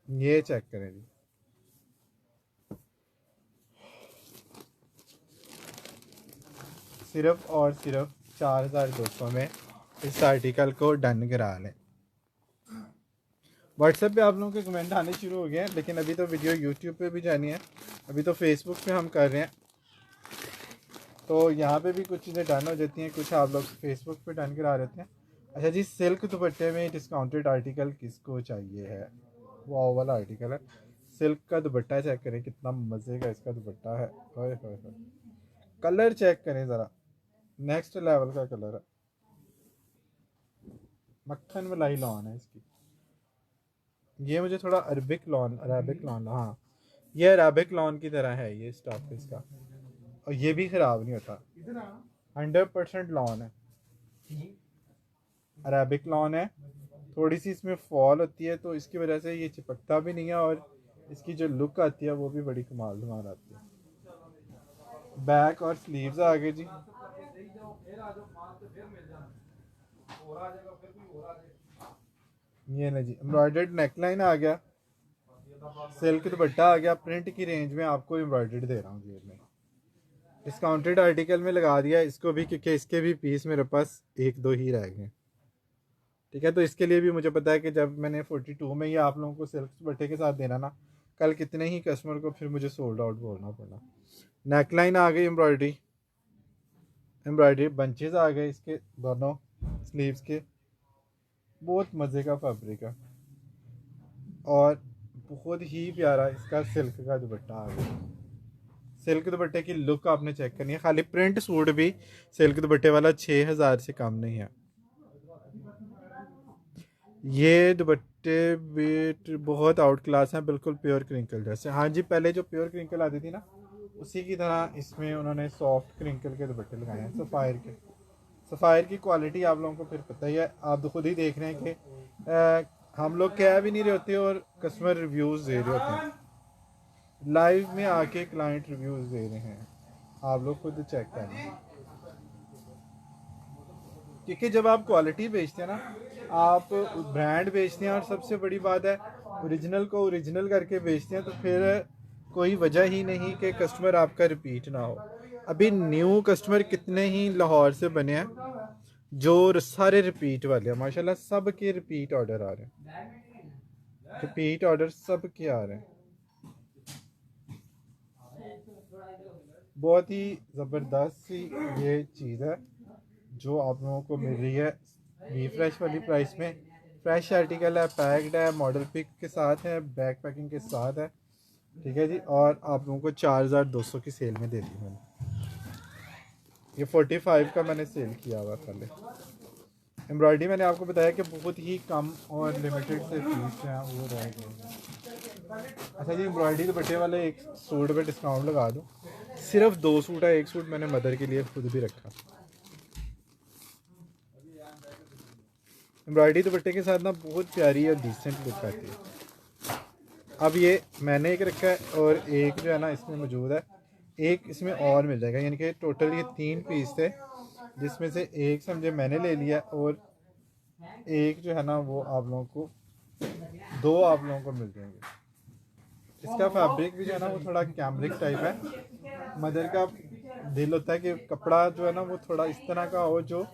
ये चेक करें जी। सिर्फ और सिर्फ 4200 में इस आर्टिकल को डन करा लें। व्हाट्सएप पे आप लोगों के कमेंट आने शुरू हो गए हैं, लेकिन अभी तो वीडियो यूट्यूब पे भी जानी है, अभी तो फेसबुक पे हम कर रहे हैं, तो यहाँ पे भी कुछ चीज़ें डन हो जाती हैं, कुछ आप लोग फेसबुक पे डन करा देते हैं। अच्छा जी, सिल्क दुपट्टे में डिस्काउंटेड आर्टिकल किसको चाहिए है, वो वाला आर्टिकल है। सिल्क का दुपट्टा चेक करें, कितना मज़े का इसका दुपट्टा है। ओए होए होए, कलर चेक करें ज़रा, नेक्स्ट लेवल का कलर है, मक्खन मलाई लॉन है इसकी। ये मुझे थोड़ा अरबिक लॉन, हाँ ये अरबिक लॉन की तरह है ये स्टफ इसका, और ये भी ख़राब नहीं होता, 100% लॉन है, अरबिक लॉन है। थोड़ी सी इसमें फॉल होती है, तो इसकी वजह से ये चिपकता भी नहीं है, और इसकी जो लुक आती है वो भी बड़ी कमाल धमाल आती है। बैक और स्लीव्स आ गए जी। ये ना जी, एम्ब्रॉयडर्ड नेकलाइन आ गया, सिल्क दुपट्टा आ गया, प्रिंट की रेंज में आपको एम्ब्रॉयडर्ड दे रहा हूँ जी मैं। डिस्काउंटेड आर्टिकल में लगा दिया इसको भी, क्योंकि इसके भी पीस मेरे पास एक दो ही रह गए। ठीक है, तो इसके लिए भी मुझे पता है कि जब मैंने 42 में ही आप लोगों को सिल्क दुपट्टे के साथ देना ना, कल कितने ही कस्टमर को फिर मुझे सोल्ड आउट बोलना पड़ा। नेकलाइन आ गई एम्ब्रॉयडरी, एम्ब्रॉयडरी बंचेज आ गए इसके दोनों स्लीव्स के, बहुत मज़े का फैब्रिक है और बहुत ही प्यारा इसका सिल्क का दुपट्टा आ गया। सिल्क दुपट्टे की लुक आपने चेक करनी है, खाली प्रिंट सूट भी सिल्क दुपट्टे वाला 6000 से कम नहीं है। ये दुपट्टे भी बहुत आउट क्लास हैं, बिल्कुल प्योर क्रिंकल जैसे। हाँ जी, पहले जो प्योर क्रिंकल आती थी ना, उसी की तरह इसमें उन्होंने सॉफ्ट क्रिंकल के दुपट्टे लगाए हैं सफ़ायर के। सफ़ायर की क्वालिटी आप लोगों को फिर पता ही है, आप तो खुद ही देख रहे हैं कि हम लोग कह भी नहीं रहे होते और कस्टमर रिव्यूज़ दे रहे होते हैं, लाइव में आके क्लाइंट रिव्यूज़ दे रहे हैं, आप लोग खुद चेक कर लें। क्योंकि जब आप क्वालिटी बेचते हैं ना, आप ब्रांड बेचते हैं और सबसे बड़ी बात है ओरिजिनल को ओरिजिनल करके बेचते हैं, तो फिर कोई वजह ही नहीं कि कस्टमर आपका रिपीट ना हो। अभी न्यू कस्टमर कितने ही लाहौर से बने हैं जो सारे रिपीट वाले हैं, माशाल्लाह सब के रिपीट ऑर्डर आ रहे हैं, रिपीट ऑर्डर सब के आ रहे हैं। बहुत ही ज़बरदस्त सी ये चीज़ है जो आप लोगों को मिल रही है बी फ्रेश वाली प्राइस में। फ्रेश आर्टिकल है, पैक्ड है, मॉडल पिक के साथ है, बैक पैकिंग के साथ है। ठीक है जी, और आप लोगों को 4200 की सेल में दे दी मैंने। ये 45 का मैंने सेल किया हुआ पहले। एम्ब्रॉयडरी मैंने आपको बताया कि बहुत ही कम और लिमिटेड से पीस हैं वो रह गए। अच्छा जी, एम्ब्रॉयडरी दुपट्टे वाले एक सूट पे डिस्काउंट लगा दूँ, सिर्फ 2 सूट है, एक सूट मैंने मदर के लिए खुद भी रखा। एम्ब्रॉयडरी दुपट्टे के साथ ना बहुत प्यारी और डिसेंट लुक आती है। अब ये मैंने एक रखा है और एक जो है ना इसमें मौजूद है, एक इसमें और मिल जाएगा, यानी कि टोटल ये 3 पीस थे, जिसमें से एक समझे मैंने ले लिया और एक जो है ना वो आप लोगों को 2 आप लोगों को मिल जाएंगे। इसका फैब्रिक भी जो है ना वो थोड़ा कैमरिक टाइप है। मदर का दिल होता है कि कपड़ा जो है ना वो थोड़ा इस तरह का हो जो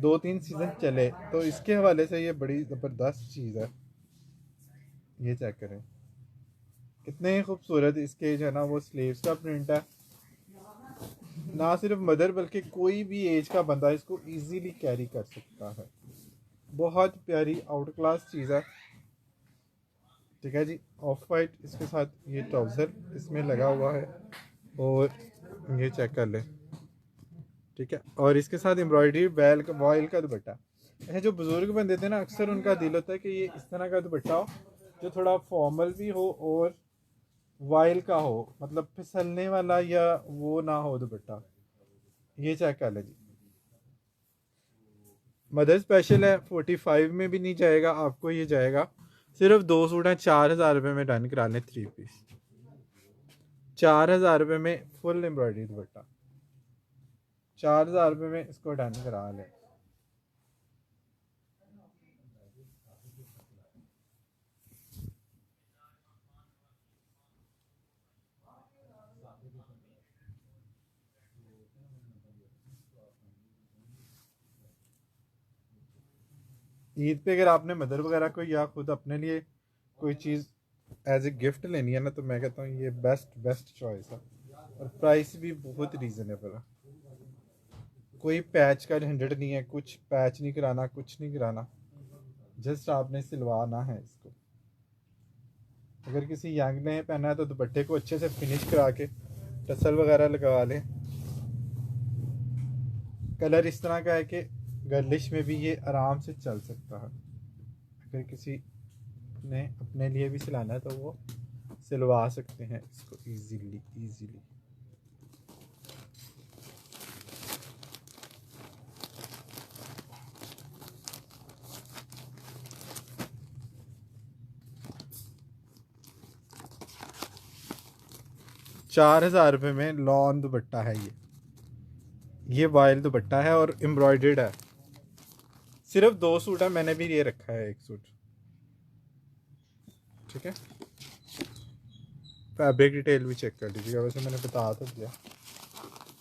2-3 सीज़न चले, तो इसके हवाले से ये बड़ी ज़बरदस्त चीज़ है। ये चेक करें कितने खूबसूरत इसके जो है ना वो स्लीव्स का प्रिंट है। ना सिर्फ मदर बल्कि कोई भी एज का बंदा इसको इजीली कैरी कर सकता है। बहुत प्यारी आउट क्लास चीज़ है। ठीक है जी, ऑफ वाइट इसके साथ ये ट्राउज़र इसमें लगा हुआ है और ये चेक कर लें। ठीक है, और इसके साथ एम्ब्रॉयडरी बैल का वॉयल का दुपट्टा। ऐसे जो बुज़ुर्ग बंदे थे ना, अक्सर उनका दिल होता है कि ये इस तरह का दुपट्टा हो जो थोड़ा फॉर्मल भी हो और वाइल का हो, मतलब फिसलने वाला या वो ना हो दुपट्टा। ये चेक कर ले जी, मदर स्पेशल है, 45 में भी नहीं जाएगा आपको, ये जाएगा सिर्फ 2 सूट हैं, 4000 रुपये में डन करा लें 3 पीस। 4000 रुपये में फुल एम्ब्रॉयडरी दुपट्टा, 4000 रुपये में इसको डन करा लें। ईद पे अगर आपने मदर वगैरह को या खुद अपने लिए कोई चीज़ एज ए गिफ्ट लेनी है ना, तो मैं कहता हूँ ये बेस्ट चॉइस है और प्राइस भी बहुत रीज़नेबल है। कोई पैच का झंझट नहीं है, कुछ पैच नहीं कराना, कुछ नहीं कराना, जस्ट आपने सिलवाना है इसको। अगर किसी यंग ने पहना है तो दुपट्टे को अच्छे से फिनिश करा के टसल वगैरह लगवा लें। कलर इस तरह का है कि गर्लिश में भी ये आराम से चल सकता है। अगर किसी ने अपने लिए भी सिलाना है तो वो सिलवा सकते हैं इसको इजीली। 4000 रुपये में लॉन दुपट्टा है ये वाइल दुपट्टा है और एम्ब्रॉयडर्ड है। सिर्फ 2 सूट है, मैंने भी ये रखा है एक सूट। ठीक है, फैब्रिक डिटेल भी चेक कर लीजिएगा, वैसे मैंने बता तो दिया,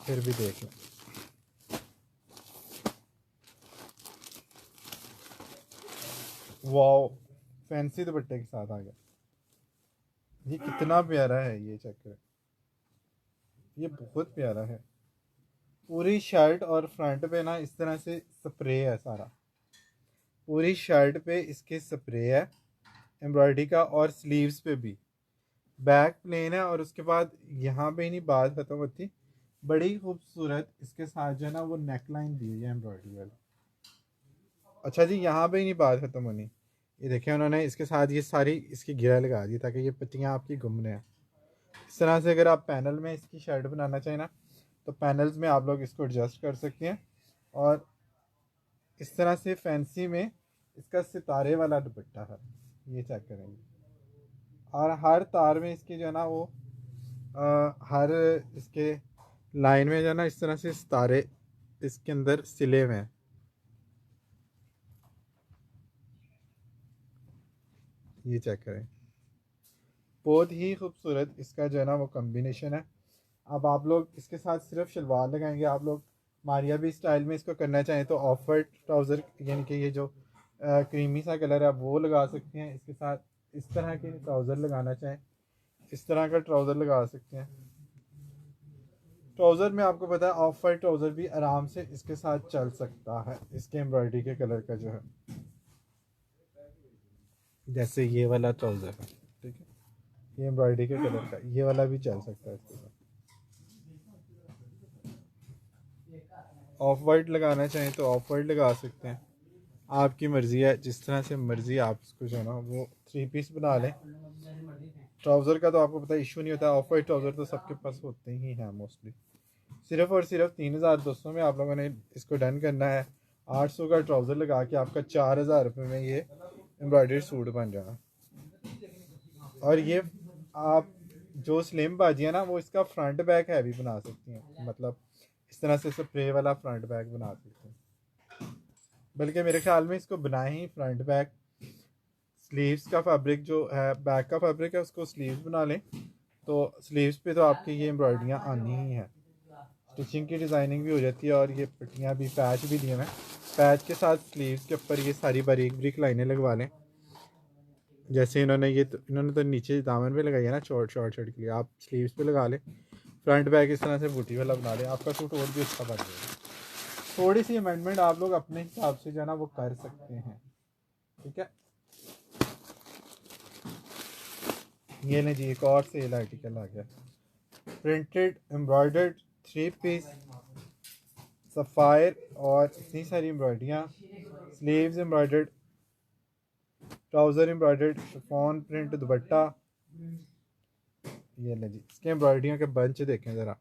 फिर भी देख लें। वाओ, फैंसी दुपट्टे के साथ आ गया। ये कितना प्यारा है, ये चेक करें, ये बहुत प्यारा है। पूरी शर्ट और फ्रंट पे ना इस तरह से स्प्रे है सारा, पूरी शर्ट पे इसके स्प्रे है एम्ब्रॉयडरी का, और स्लीव्स पे भी। बैक प्लेन है, और उसके बाद यहाँ पे ही नहीं बात खत्म होती, बड़ी खूबसूरत इसके साथ जो है ना वो नेक लाइन दी है एम्ब्रॉयडरी वाली। अच्छा जी, यहाँ पे ही नहीं बात खत्म होनी, ये देखें उन्होंने इसके साथ ये सारी इसकी घेरा लगा दी ताकि ये पत्तियाँ आपकी गुम रहे हैं। इस तरह से अगर आप पैनल में इसकी शर्ट बनाना चाहें ना, तो पैनल्स में आप लोग इसको एडजस्ट कर सकते हैं। और इस तरह से फैंसी में इसका सितारे वाला दुपट्टा है, ये चेक करेंगे। और हर तार में इसके जो है ना वो हर इसके लाइन में जो है ना इस तरह से सितारे इसके अंदर सिले हुए हैं, ये चेक करें। बहुत ही खूबसूरत इसका जो है ना वो कम्बिनेशन है। अब आप लोग इसके साथ सिर्फ शलवार लगाएंगे, आप लोग मारिया भी स्टाइल में इसको करना चाहें तो ऑफ वाइट ट्राउज़र, यानी कि ये जो क्रीमी सा कलर है वो लगा सकते हैं इसके साथ। इस तरह के ट्राउज़र लगाना चाहें, इस तरह का ट्राउज़र लगा सकते हैं। ट्राउज़र में आपको पता है ऑफ वाइट ट्राउज़र भी आराम से इसके साथ चल सकता है, इसके एम्ब्रॉयडरी के कलर का जो है, जैसे ये वाला ट्राउज़र है, ठीक है, ये एम्ब्रॉयडरी के कलर का, ये वाला भी चल सकता है इसके साथ। ऑफ वाइट लगाना चाहें तो ऑफ वाइट लगा सकते हैं, आपकी मर्ज़ी है, जिस तरह से मर्ज़ी आप इसको जो है ना वो 3 पीस बना लें। ट्राउज़र का तो आपको पता है इशू नहीं होता, ऑफ वाइट ट्राउज़र तो सबके पास होते ही हैं मोस्टली। सिर्फ़ और सिर्फ 3200 में आप लोगों ने इसको डन करना है। 800 का ट्राउज़र लगा के आपका 4000 रुपये में ये एम्ब्रॉयडरी सूट बन जाना। और ये आप जो स्लिम बाजी है ना वो इसका फ्रंट बैक हैवी बना सकती हैं, मतलब इस तरह से स्प्रे वाला फ्रंट बैक बना सकते हैं, बल्कि मेरे ख्याल में इसको बनाए ही फ्रंट बैक। स्लीव्स का फैब्रिक जो है, बैक का फैब्रिक है, उसको स्लीव्स बना लें तो स्लीव्स पे तो आपकी ये एम्ब्रॉयडरियाँ आनी ही हैं। स्टिचिंग की डिज़ाइनिंग भी हो जाती है, और ये पट्टियाँ भी, पैच भी दिए हैं। पैच के साथ स्लीव्स के ऊपर ये सारी बारीक बारीक लाइनें लगवा लें, जैसे इन्होंने तो नीचे दामन पे लगाई है ना शॉर्ट के लिए, आप स्लीव्स पे लगा लें। फ्रंट बैक इस तरह से बूटी वाला बना लें, आपका सूट और भी अच्छा बन जाएगा। थोड़ी सी अमेंडमेंट आप लोग अपने हिसाब से जो है ना वो कर सकते हैं, ठीक है। ये नहीं जी, एक और सेल आर्टिकल आ गया, प्रिंटेड एम्ब्रॉयडर्ड 3 पीस सफ़ायर, और इतनी सारी एम्ब्रॉयडरियाँ, sleeves embroidered, trouser embroidered, chiffon print dupatta. ये ले जी, इसके एम्ब्रॉयडरियों के बंच देखें ज़रा,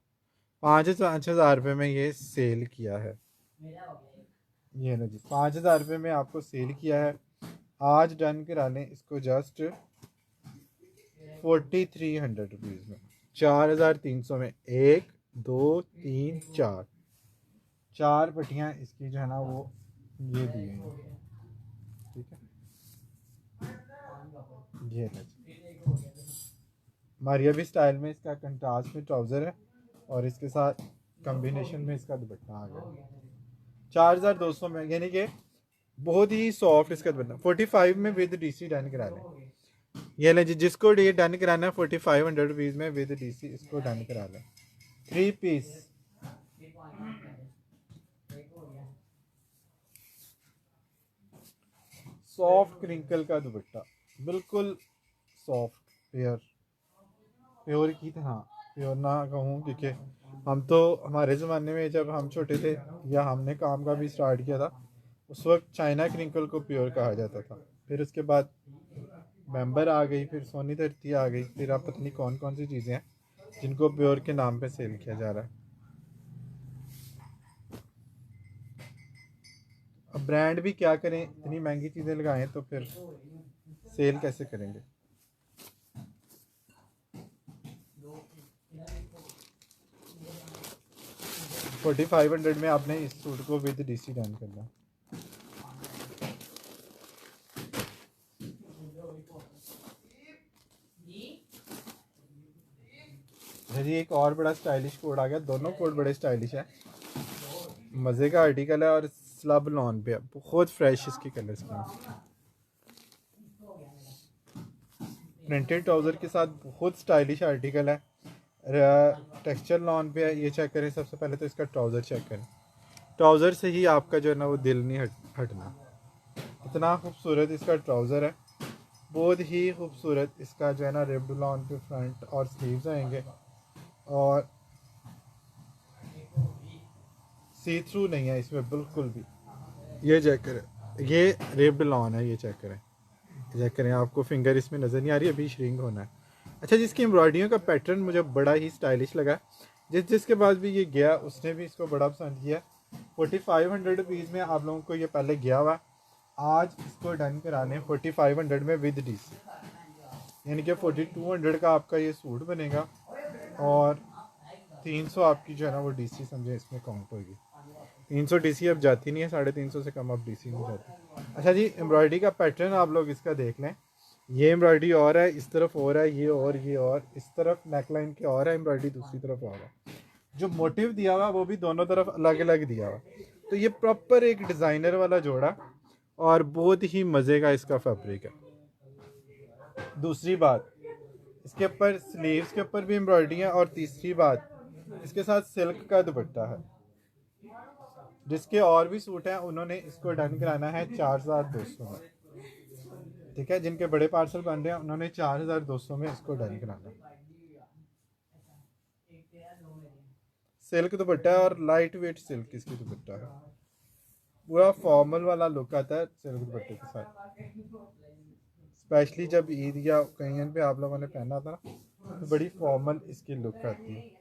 5,000 रुपये में ये सेल किया है। ये ले जी, 5,000 रुपये में आपको सेल किया है। आज डन करा लें इसको जस्ट 4300 रुपीज़ में, 4,300 में। 1 2 3 4 पट्टियाँ इसकी जो है ना वो ये दी हैं, ठीक है। ये मारिया भी स्टाइल में इसका कंट्रास्ट में ट्राउज़र है, और इसके साथ कॉम्बिनेशन में इसका दुपट्टा आ गया 4,200 में, यानी कि बहुत ही सॉफ्ट इसका दुपट्टा। 45 में विद डीसी डन करा लें। ये लें जी, जिसको ये डन कराना है 4500 रुपीज़ में विद डीसी, इसको डन करा लें। 3 पीस सॉफ्ट क्रिंकल का दुपट्टा, बिल्कुल सॉफ्ट, प्योर की तरह। प्योर ना कहूँ क्योंकि हम तो, हमारे ज़माने में जब हम छोटे थे या हमने काम का भी स्टार्ट किया था, उस वक्त चाइना क्रिंकल को प्योर कहा जाता था। फिर उसके बाद मेंबर आ गई, फिर सोनी धरती आ गई, फिर आप पता नहीं कौन कौन सी चीज़ें हैं जिनको प्योर के नाम पे सेल किया जा रहा है। अब ब्रांड भी क्या करें, इतनी महंगी चीज़ें लगाएं तो फिर सेल कैसे करेंगे। $4,500 में आपने इस सूट को विद डीसी डन करना। जी एक और बड़ा स्टाइलिश कोड आ गया, दोनों कोड बड़े स्टाइलिश है, मज़े का आर्टिकल है और स्लब लॉन पे है, बहुत फ्रेश इसकी कलर स्कीम। प्रिंटेड ट्राउज़र के साथ बहुत स्टाइलिश आर्टिकल है, टेक्सचर लॉन पे है। ये चेक करें, सबसे पहले तो इसका ट्राउज़र चेक करें, ट्राउज़र से ही आपका जो है ना वो दिल नहीं हटना। इतना खूबसूरत इसका ट्राउज़र है, बहुत ही खूबसूरत। इसका जो है ना रिब्ड लॉन पे फ्रंट और स्लीव्स आएंगे और सी थ्रू नहीं है इसमें बिल्कुल भी। ये चेक करें, ये रिब्ड लॉन है, ये चेक करें, आपको फिंगर इसमें नज़र नहीं आ रही, अभी श्रिंक होना है। अच्छा, जिसकी एम्ब्रॉयडरियों का पैटर्न मुझे बड़ा ही स्टाइलिश लगा, जिसके पास भी ये गया उसने भी इसको बड़ा पसंद किया। 4500 रुपीज़ में आप लोगों को ये पहले गया हुआ, आज इसको डन कराने 4500 में विद डीसी, यानी कि 4200 का आपका ये सूट बनेगा और 300 आपकी जो है ना वो डीसी समझे इसमें काउंट होगी। 300 डीसी अब जाती नहीं है, 350 से कम अब डीसी नहीं जाती। अच्छा जी, एम्ब्रॉयडरी का पैटर्न आप लोग इसका देख लें, ये एम्ब्रॉयडरी और है, इस तरफ और है, ये और इस तरफ नेकलाइन के और है एम्ब्रॉयडरी, दूसरी तरफ और है। जो मोटिव दिया हुआ वो भी दोनों तरफ अलग अलग दिया हुआ, तो ये प्रॉपर एक डिज़ाइनर वाला जोड़ा और बहुत ही मज़े का इसका फैब्रिक है। दूसरी बात, इसके ऊपर स्लीव्स के ऊपर भी एम्ब्रॉयडरी है और तीसरी बात इसके साथ सिल्क का दुपट्टा है। जिसके और भी सूट हैं उन्होंने इसको डन कराना है 4200 में, ठीक है। जिनके बड़े पार्सल बन रहे हैं उन्होंने 4200 में इसको डन कराना है। सिल्क दुपट्टा है और लाइट वेट सिल्क इसकी दुपट्टा है, पूरा फॉर्मल वाला लुक आता है सिल्क दुपट्टे के साथ। स्पेशली जब ईद या कहीं पे आप लोगों ने पहना था तो बड़ी फॉर्मल इसकी लुक आती है।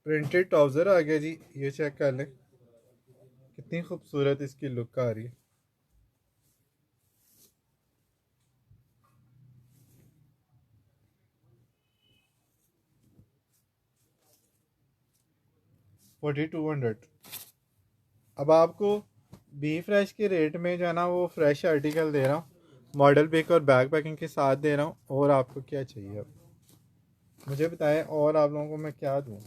प्रिंटेड ट्राउज़र आ गया जी, ये चेक कर लें कितनी खूबसूरत इसकी लुक आ रही है। $4200। अब आपको बी फ्रेश के रेट में जो है ना वो फ्रेश आर्टिकल दे रहा हूँ, मॉडल पिक और बैग पैकिंग के साथ दे रहा हूँ। और आपको क्या चाहिए अब मुझे बताएं, और आप लोगों को मैं क्या दूँ।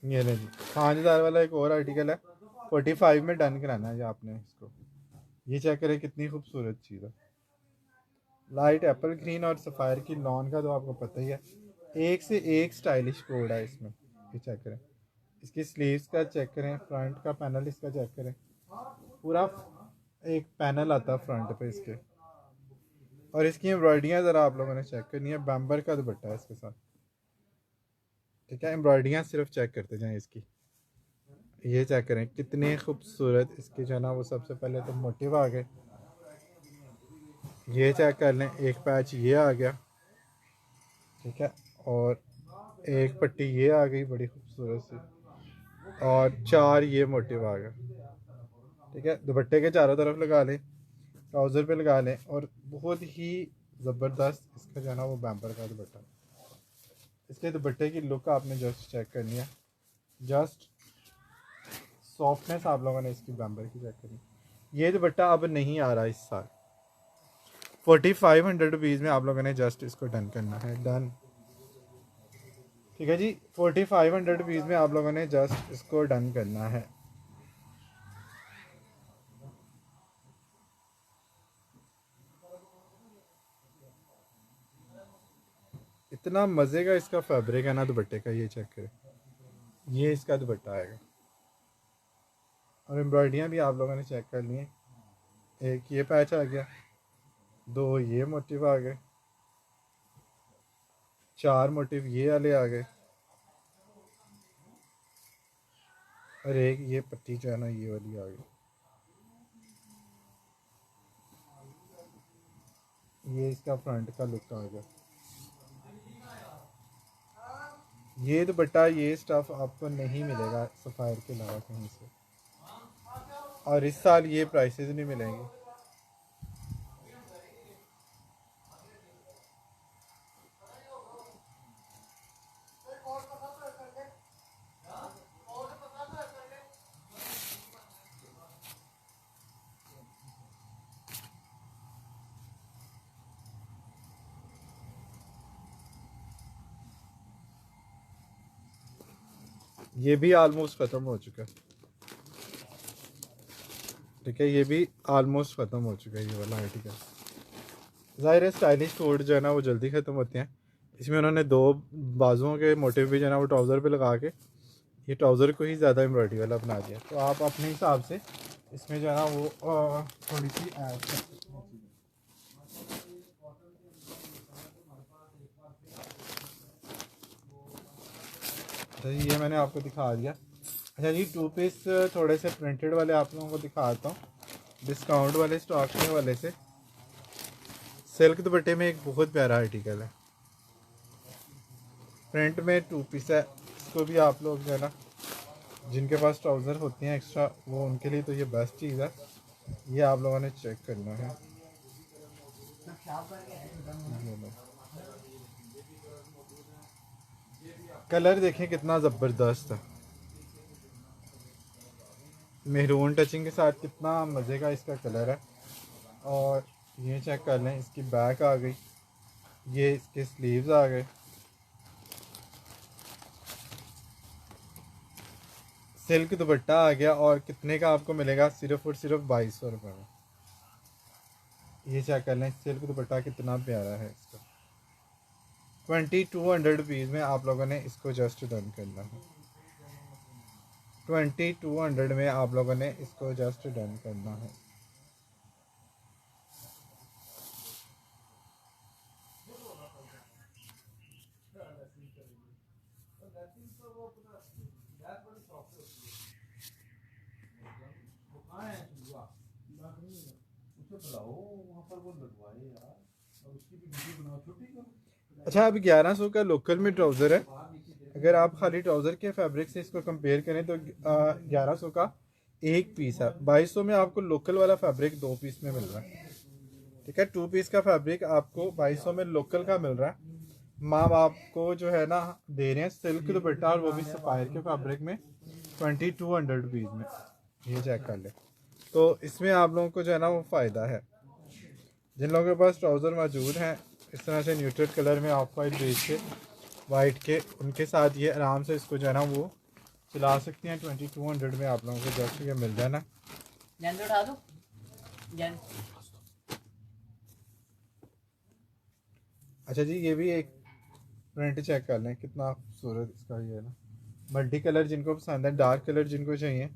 ये नहीं, 5000 वाला एक और आर्टिकल है, 45 में डन कराना है आपने इसको। ये चेक करें कितनी खूबसूरत चीज़ है, लाइट एप्पल ग्रीन और सफ़ायर की लॉन का तो आपको पता ही है, एक से एक स्टाइलिश कोड है इसमें। ये चेक करें, इसकी स्लीव्स का चेक करें, फ्रंट का पैनल इसका चेक करें, पूरा एक पैनल आता है फ्रंट पे इसके। और इसकी एम्ब्रॉयडरियाँ ज़रा आप लोगों ने चेक करनी है, बैम्बर का दुपट्टा है इसके साथ, ठीक है। एम्ब्रॉयडरियाँ सिर्फ चेक करते जाएँ इसकी। ये चेक करें कितने खूबसूरत इसके जो है ना वो, सबसे पहले तो मोटिव आ गए, ये चेक कर लें, एक पैच ये आ गया, ठीक है, और एक पट्टी ये आ गई बड़ी खूबसूरत सी, और 4 ये मोटिव आ गया, ठीक है। दुपट्टे के चारों तरफ लगा लें, ट्राउज़र पे लगा लें, और बहुत ही ज़बरदस्त इसका जो है ना वो बैम्पर का दुपट्टा। इसके दुपट्टे की लुक आपने जस्ट चेक करनी है, जस्ट सॉफ्टनेस आप लोगों ने इसकी बैम्बर की चेक करनी। ये दुपट्टा अब नहीं आ रहा इस साल, 4500 रुपीज़ में आप लोगों ने जस्ट इसको डन करना है, डन, ठीक है जी। 4500 रुपीज़ में आप लोगों ने जस्ट इसको डन करना है। इतना मज़े का इसका फैब्रिक है ना दुपट्टे का, ये चेक करें, ये इसका दुपट्टा आएगा। और एम्ब्रॉयडरियाँ भी आप लोगों ने चेक कर ली हैं, एक ये पैच आ गया, 2 ये मोटिव आ गए, 4 मोटिव ये वाले आ गए, और एक ये पट्टी जो है ना ये वाली आ गई। ये इसका फ्रंट का लुक आ गया। ये दुपट्टा ये स्टफ़ आपको नहीं मिलेगा सफ़ायर के अलावा कहीं से, और इस साल ये प्राइसेस नहीं मिलेंगे। ये भी आलमोस्ट ख़त्म हो चुका है, ठीक है, ये भी आलमोस्ट ख़त्म हो चुका है ये वाला आर्टिकल। ज़ाहिर है स्टाइलिश सूट जो है ना वो जल्दी ख़त्म होते हैं। इसमें उन्होंने दो बाजुओं के मोटिव भी जो है ना वो ट्राउज़र पे लगा के ये ट्राउज़र को ही ज़्यादा एम्ब्रॉयडरी वाला बना दिया। तो आप अपने हिसाब से इसमें जो है ना वो थोड़ी सी ऐड कर सकते हैं। अच्छा जी, ये मैंने आपको दिखा दिया। अच्छा जी, 2 पीस थोड़े से प्रिंटेड वाले आप लोगों को दिखाता हूँ डिस्काउंट वाले स्टॉक के हवाले से। सिल्क दुपट्टे में एक बहुत प्यारा आर्टिकल है, प्रिंट में 2 पीस है। इसको भी आप लोग जो है ना जिनके पास ट्राउज़र होते हैं एक्स्ट्रा, वो उनके लिए तो ये बेस्ट चीज़ है। ये आप लोगों ने चेक करना है। कलर देखें कितना ज़बरदस्त है, मेहरून टचिंग के साथ कितना मज़े का इसका कलर है। और ये चेक कर लें, इसकी बैक आ गई, ये इसके स्लीव्स आ गए। सिल्क दुपट्टा आ गया, और कितने का आपको मिलेगा, सिर्फ और सिर्फ 2200 रुपये में। ये चेक कर लें सिल्क दुपट्टा कितना प्यारा है इसका। 2200 रुपीज़ में आप लोगों ने इसको जस्ट डन करना है। 2200 में आप लोगों ने इसको जस्ट डन करना है। अच्छा, अब 1100 का लोकल में ट्राउज़र है। अगर आप खाली ट्राउज़र के फैब्रिक से इसको कंपेयर करें तो 1100 का एक पीस है। 2200 में आपको लोकल वाला फैब्रिक 2 पीस में मिल रहा है, ठीक है। 2 पीस का फैब्रिक आपको 2200 में लोकल का मिल रहा है। माँ बाप को जो है ना दे रहे हैं सिल्क दुपट्टा, और वो भी सफ़ायर के फैब्रिक में 2200 रुपीज़ में। ये चेक कर ले। तो इसमें आप लोगों को जो है ना वो फ़ायदा है। जिन लोगों के पास ट्राउज़र मौजूद हैं इस तरह से न्यूट्रल कलर में ऑफ वाइट बेच के वाइट के, उनके साथ ये आराम से इसको जो है ना वो चला सकते हैं। 2200 में आप लोगों को जस्ट ये मिल जाना। उठा दो अच्छा जी, ये भी एक प्रिंट चेक कर लें कितना खूबसूरत इसका ये है ना। मल्टी कलर जिनको पसंद है, डार्क कलर जिनको चाहिए,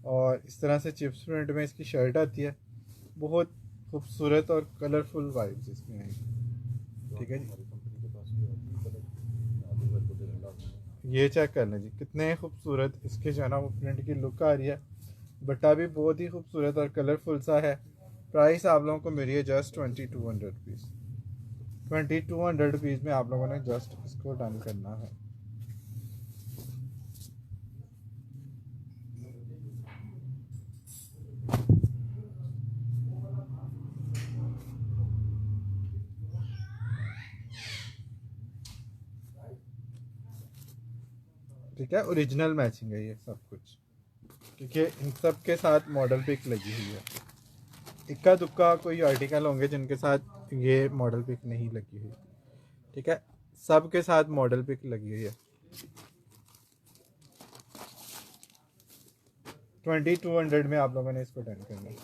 और इस तरह से चिप्स प्रिंट में इसकी शर्ट आती है। बहुत खूबसूरत और कलरफुल वाइब्स इसमें आएंगी, ठीक है जी। ये चेक कर लें जी कितने खूबसूरत इसके जो है ना वो प्रिंट की लुक आ रही है। बट्टा भी बहुत ही खूबसूरत और कलरफुल सा है। प्राइस आप लोगों को मिल रही है जस्ट 2200 रुपीज़। 2200 रुपीज़ में आप लोगों ने जस्ट इसको डन करना है। ठीक है, ओरिजिनल मैचिंग है ये सब कुछ, क्योंकि इन सब के साथ मॉडल पिक लगी हुई है। इक्का दुक्का कोई आर्टिकल होंगे जिनके साथ ये मॉडल पिक नहीं लगी हुई, ठीक है, सब के साथ मॉडल पिक लगी हुई है। 2200 में आप लोगों ने इसको डन करना है।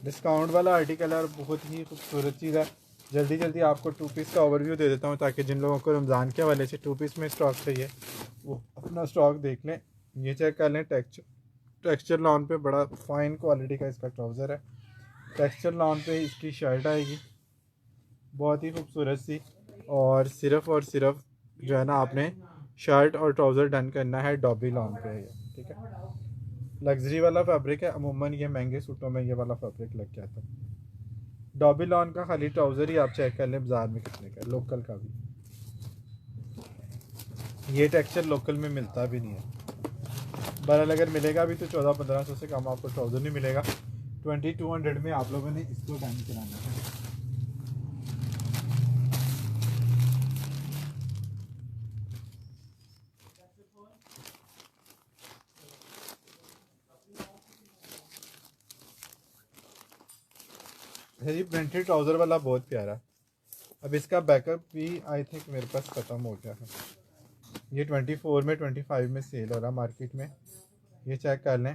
डिस्काउंट वाला आर्टिकल है और बहुत ही खूबसूरत चीज़ है। जल्दी जल्दी आपको 2 पीस का ओवरव्यू दे देता हूँ ताकि जिन लोगों को रमज़ान के हवाले से 2 पीस में स्टॉक चाहिए वो अपना स्टॉक देख लें। ये चेक कर लें, टेक्सचर लॉन पे बड़ा फाइन क्वालिटी का इसका ट्राउज़र है। टेक्सचर लॉन पे इसकी शर्ट आएगी बहुत ही खूबसूरत सी, और सिर्फ जो है ना आपने शर्ट और ट्राउज़र डन करना है डॉबी लॉन पे है, ठीक है। लग्जरी वाला फैब्रिक है, अमूमन ये महंगे सूटों में ये वाला फैब्रिक लग जाता है। डॉबी लॉन का खाली ट्राउज़र ही आप चेक कर लें बाज़ार में कितने का, लोकल का भी। ये टेक्सचर लोकल में मिलता भी नहीं है। बहरहाल अगर मिलेगा भी तो 1400-1500 से कम आपको ट्राउज़र नहीं मिलेगा। 2200 में आप लोगों ने इसको डन कराना है। जी प्रिंटेड ट्राउज़र वाला बहुत प्यारा। अब इसका बैकअप भी आई थिंक मेरे पास ख़त्म हो गया है। ये 24 में 25 में सेल हो रहा मार्केट में, ये चेक कर लें।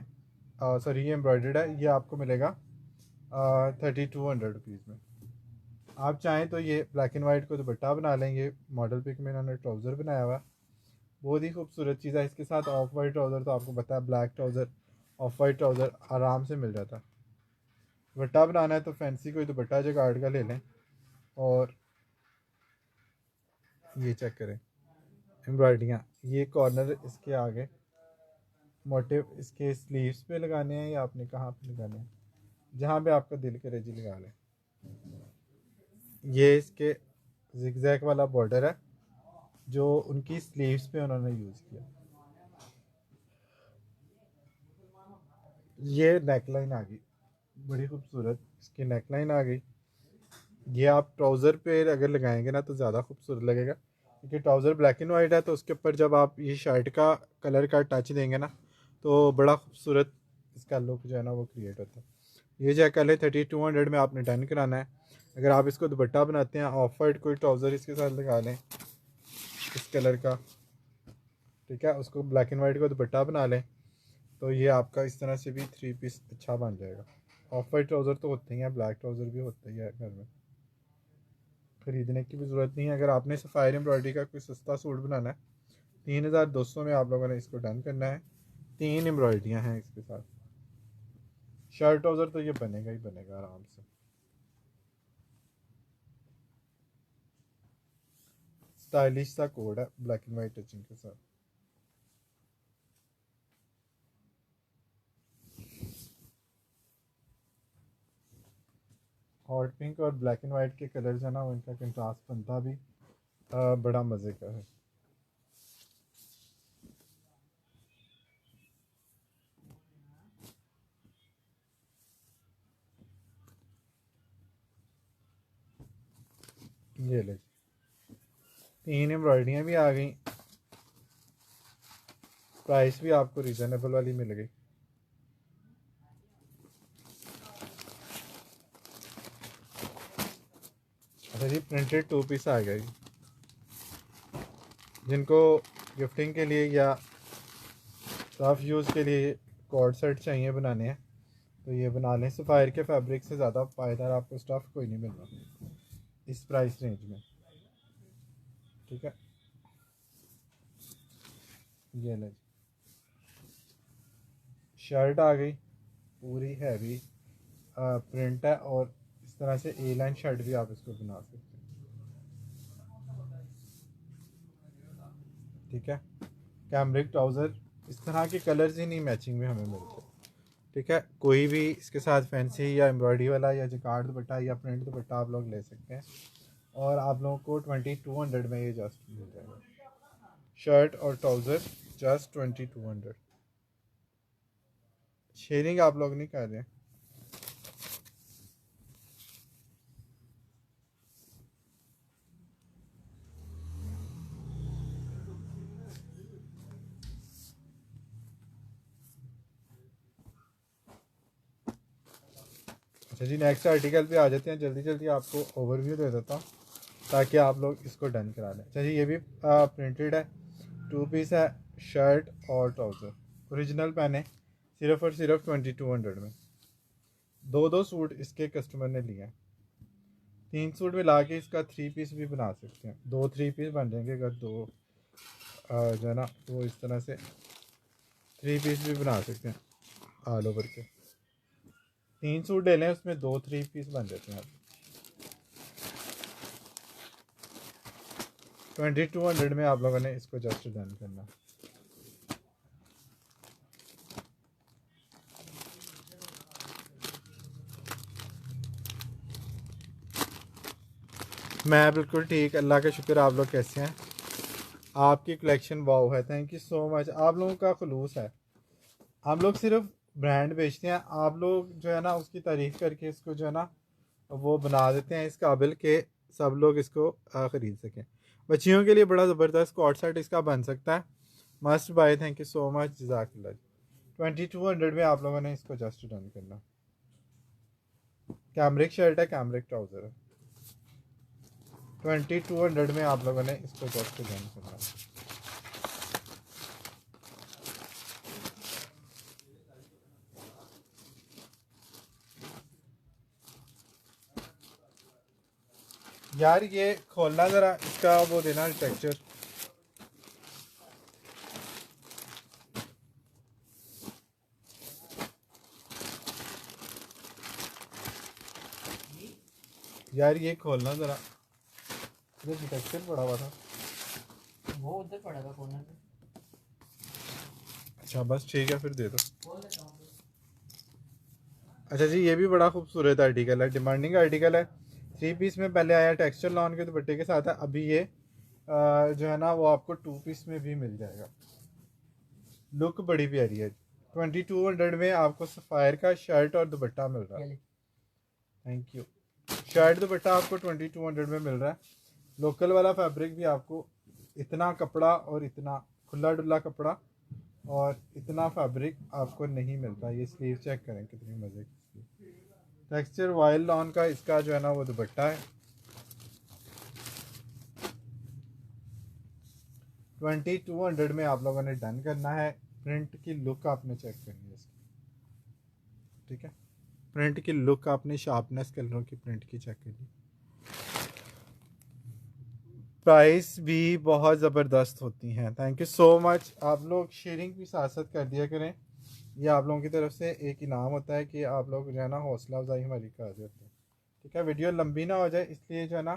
सॉरी ये एम्ब्रॉयडर्ड है, ये आपको मिलेगा 3200 रुपीज़ में। आप चाहें तो ये ब्लैक एंड वाइट को दुपट्टा बना लें। ये मॉडल पिक में इन्होंने ट्राउज़र बनाया हुआ, बहुत ही खूबसूरत चीज़ है। इसके साथ ऑफ वाइट ट्राउज़र तो आपको पता है, black trouser of white trouser आराम से मिल जाता है। दुपट्टा बनाना है तो फैंसी कोई दुपट्टा जगाड़ का ले लें। और ये चेक करें एम्ब्रॉयडरियाँ, ये कॉर्नर इसके आगे मोटिव इसके स्लीव्स पे लगाने हैं या आपने कहाँ पे लगाने हैं, जहाँ पे आपका दिल करे जी लगा लें। ये इसके जिगजैग वाला बॉर्डर है जो उनकी स्लीव्स पे उन्होंने यूज़ किया। ये नेकलाइन आ गई, बड़ी खूबसूरत इसकी नेकलाइन आ गई। ये आप ट्राउज़र पे अगर लगाएंगे ना तो ज़्यादा खूबसूरत लगेगा, क्योंकि ट्राउज़र ब्लैक एंड वाइट है तो उसके ऊपर जब आप ये शर्ट का कलर का टच देंगे ना तो बड़ा खूबसूरत इसका लुक जो है ना वो क्रिएट होता है। ये जो कल है 3200 में आपने डन कराना है। अगर आप इसको दुपट्टा बनाते हैं ऑफ वाइट कोई ट्राउज़र इसके साथ लगा लें इस कलर का, ठीक है, उसको ब्लैक एंड वाइट का दुपट्टा बना लें तो ये आपका इस तरह से भी 3 पीस अच्छा बन जाएगा। ऑफ वाइट ट्राउज़र तो होते ही हैं, ब्लैक ट्राउज़र भी होते ही है घर में, ख़रीदने की भी ज़रूरत नहीं है। अगर आपने सफ़ायर एम्ब्रॉयडरी का कोई सस्ता सूट बनाना है 3200 में आप लोगों ने इसको डन करना है। 3 एम्ब्रॉयडरियाँ हैं इसके साथ। शर्ट ट्राउज़र तो ये बनेगा ही बनेगा आराम से। स्टाइलिश सा कोड है ब्लैक एंड वाइट टचिंग के साथ। हॉट पिंक और ब्लैक एंड वाइट के कलर्स है ना, उनका कंट्रास्ट बनता भी बड़ा मज़े का है। ये ले 3 एम्ब्रॉयडरियाँ भी आ गई, प्राइस भी आपको रीज़नेबल वाली मिल गई। अच्छा जी प्रिंटेड 2 पीस आ गया जी। जिनको गिफ्टिंग के लिए या रफ यूज़ के लिए कॉर्ड सेट चाहिए बनाने हैं तो ये बना लें। सफ़ायर के फैब्रिक से ज़्यादा पायदार आपको स्टफ़ कोई नहीं मिल रहा इस प्राइस रेंज में, ठीक है। ये ले शर्ट आ गई, पूरी हैवी प्रिंट है और इस तरह से ए लाइन शर्ट भी आप इसको बना सकते हैं, ठीक है। कैमरिक ट्राउज़र, इस तरह के कलर्स ही नहीं मैचिंग में हमें मिलते, ठीक है। कोई भी इसके साथ फैंसी या एम्ब्रॉयडरी वाला या जिकार्ड दुपट्टा या प्रिंट दुपट्टा आप लोग ले सकते हैं और आप लोगों को 2200 में ये जस्ट मिल जाएगा। शर्ट और ट्राउज़र जस्ट 2200। शेयरिंग आप लोग नहीं कर रहे हैं। अच्छा जी नेक्स्ट आर्टिकल पे आ जाते हैं। जल्दी जल्दी आपको ओवरव्यू दे देता हूँ ताकि आप लोग इसको डन करा लें। अच्छा जी ये भी प्रिंटेड है, 2 पीस है, शर्ट और ट्राउज़र ओरिजिनल पहने, सिर्फ और सिर्फ 2200 में। 2 सूट इसके कस्टमर ने लिया, 3 सूट मिला के इसका 3 पीस भी बना सकते हैं। 2 3 पीस बन जाएंगे अगर 2 जो है ना वो इस तरह से 3 पीस भी बना सकते हैं ऑल ओवर के। 3 सूट ले लें उसमें 2 3 पीस बन जाते हैं। 2200 में आप लोगों ने इसको जस्ट डन करना। मैं बिल्कुल ठीक, अल्लाह का शुक्र। आप लोग कैसे हैं? आपकी कलेक्शन वाव है, थैंक यू सो मच। आप लोगों का खुलूस है, हम लोग सिर्फ ब्रांड बेचते हैं, आप लोग जो है ना उसकी तारीफ़ करके इसको जो है ना वो बना देते हैं इस काबिल के सब लोग इसको ख़रीद सकें। बच्चियों के लिए बड़ा ज़बरदस्त कॉट सेट इसका बन सकता है, must buy. Thank you so much, जज़ाकल्लाह। 2200 में आप लोगों ने इसको जस्ट डन करना। कैमरिक शर्ट है, कैमरिक ट्राउज़र है, 2200 में आप लोगों ने इसको जस्ट डन करना। यार ये खोलना ज़रा, इसका वो देना टेक्सचर। यार ये खोलना ज़रा, ये टेक्सचर पड़ा हुआ था। वो उधर पड़ा था कॉर्नर पे। अच्छा बस ठीक है, फिर दे दो। अच्छा जी, ये भी बड़ा खूबसूरत आर्टिकल है, डिमांडिंग आर्टिकल है। 3 पीस में पहले आया टेक्सचर लॉन के दुपट्टे के साथ है, अभी ये जो है ना वो आपको 2 पीस में भी मिल जाएगा। लुक बड़ी प्यारी है। 2200 में आपको सफ़ायर का शर्ट और दुपट्टा मिल रहा है। Thank you. शर्ट दुपट्टा आपको 2200 में मिल रहा है। लोकल वाला फैब्रिक भी आपको, इतना कपड़ा और इतना खुला डुल्ला कपड़ा और इतना फैब्रिक आपको नहीं मिलता। ये स्लीव चेक करें कितनी मज़े की टेक्सचर वाइल्ड लॉन का इसका जो है ना वो दुपट्टा है। 2200 में आप लोगों ने डन करना है। प्रिंट की लुक आपने चेक करनी है इसकी, ठीक है। प्रिंट की लुक आपने शार्पनेस कलरों की प्रिंट की चेक करनी। प्राइस भी बहुत ज़बरदस्त होती हैं। Thank you so much. आप लोग शेयरिंग भी साथ साथ कर दिया करें, ये आप लोगों की तरफ से एक इनाम होता है कि आप लोग जो है ना हौसला अफजाई हमारी कर देते हैं, ठीक है। वीडियो लंबी ना हो जाए इसलिए जो है ना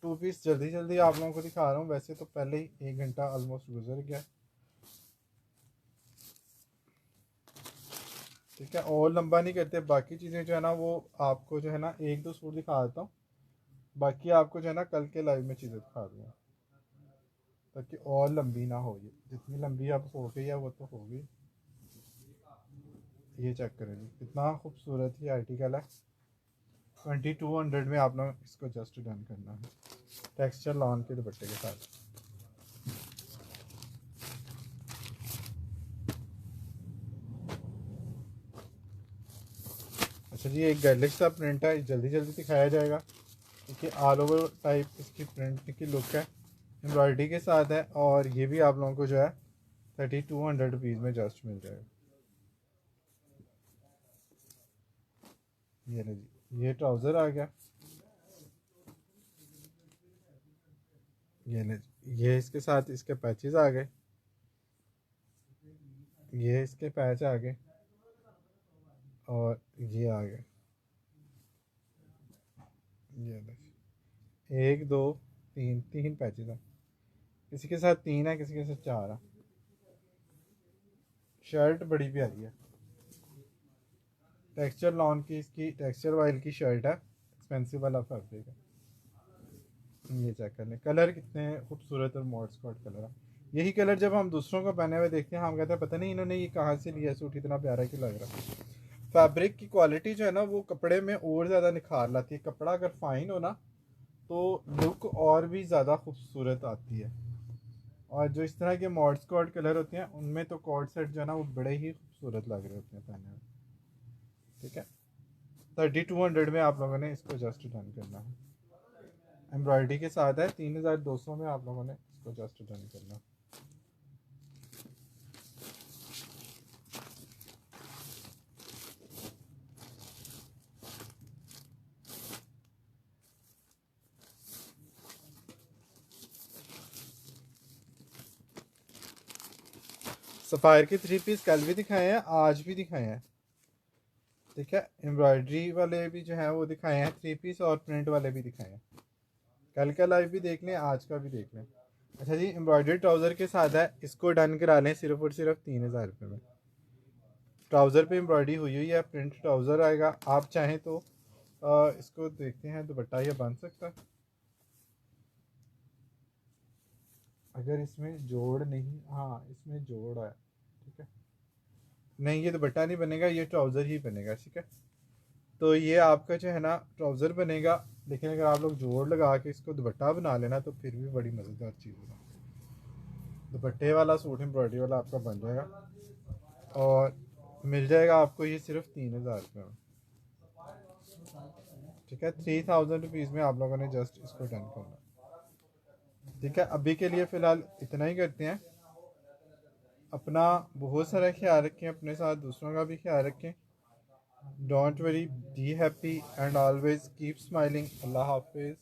2 पीस जल्दी जल्दी आप लोगों को दिखा रहा हूँ। वैसे तो पहले ही 1 घंटा ऑलमोस्ट गुजर गया, ठीक है। और लंबा नहीं करते, बाकी चीज़ें जो है ना वो आपको जो है ना 1-2 सूट दिखा देता हूँ, बाकी आपको जो है ना कल के लाइव में चीज़ें दिखा दूँगा ताकि और लंबी ना हो। ये जितनी लंबी अब हो गई है वो तो हो गई। ये चेक करें जी, कितना खूबसूरत ही आर्टिकल है। 2200 में आप लोग इसको जस्ट डन करना है टेक्सचर लॉन के दुपट्टे के साथ। अच्छा जी, एक गर्लिश सा प्रिंट है, जल्दी जल्दी दिखाया जाएगा क्योंकि ऑल ओवर टाइप इसकी प्रिंट की लुक है, एम्ब्रॉयडरी के साथ है। और ये भी आप लोगों को जो है 3200 रुपीज़ में जस्ट मिल जाएगा। ये ले जी, ये ट्राउज़र आ गया। ये ले जी, ये इसके साथ इसके पैचेस आ गए, ये इसके पैच आ गए और ये आ गए। ये ले, 1 2 3 3 पैचेस हैं, किसी के साथ 3 है, किसी के साथ 4 है। शर्ट बड़ी प्यारी है, टेक्सचर लॉन की इसकी टेक्सचर वाइल की शर्ट है, एक्सपेंसिव वाला फैब्रिक है। ये चेक कर लें, कलर कितने खूबसूरत और मॉड स्कॉट कलर है। यही कलर जब हम दूसरों को पहने हुए देखते हैं हम कहते हैं पता नहीं इन्होंने ये कहाँ से लिया सूट, इतना प्यारा क्यों लग रहा है। फैब्रिक की क्वालिटी जो है ना वो कपड़े में और ज़्यादा निखार लाती है। कपड़ा अगर फाइन हो ना तो लुक और भी ज़्यादा खूबसूरत आती है। और जो इस तरह के मॉड स्कॉट कलर होते हैं उनमें तो कॉर्ड सेट जो है ना वो बड़े ही खूबसूरत लग रहे होते हैं पहने हुए, ठीक है। 3200 में आप लोगों ने इसको जस्ट डन करना है। एम्ब्रॉयडरी के साथ है, 3200 में आप लोगों ने इसको जस्ट डन करना है। सफ़ायर के 3 पीस कल भी दिखाए हैं, आज भी दिखाए हैं, ठीक है। एम्ब्रॉयडरी वाले भी जो है वो दिखाए हैं 3 पीस, और प्रिंट वाले भी दिखाए हैं। कल का लाइव भी देख लें, आज का भी देख लें। अच्छा जी, एम्ब्रॉयडरी ट्राउज़र के साथ है, इसको डन करा लें सिर्फ और सिर्फ 3000 रुपये में। ट्राउज़र पे एम्ब्रॉयडरी हुई हुई है, प्रिंट ट्राउज़र आएगा। आप चाहें तो इसको देखते हैं दुपट्टा ये बन सकता है। अगर इसमें जोड़ नहीं, हाँ इसमें जोड़ है, ठीक है। नहीं ये दुपट्टा नहीं बनेगा, ये ट्राउज़र ही बनेगा, ठीक है। तो ये आपका जो है ना ट्राउज़र बनेगा, लेकिन अगर आप लोग जोड़ लगा के इसको दुपट्टा बना लेना तो फिर भी बड़ी मज़ेदार चीज़ होगा। दुपट्टे वाला सूट एम्ब्रॉयडरी वाला आपका बन जाएगा और मिल जाएगा आपको ये सिर्फ 3000 रुपये में, ठीक है। 3000 रुपीज़ में आप लोगों ने जस्ट इसको डन करना, ठीक है। अभी के लिए फ़िलहाल इतना ही करते हैं। अपना बहुत सारा ख्याल रखें, अपने साथ दूसरों का भी ख्याल रखें। Don't worry, be happy and always keep smiling. Allah हाफिज़।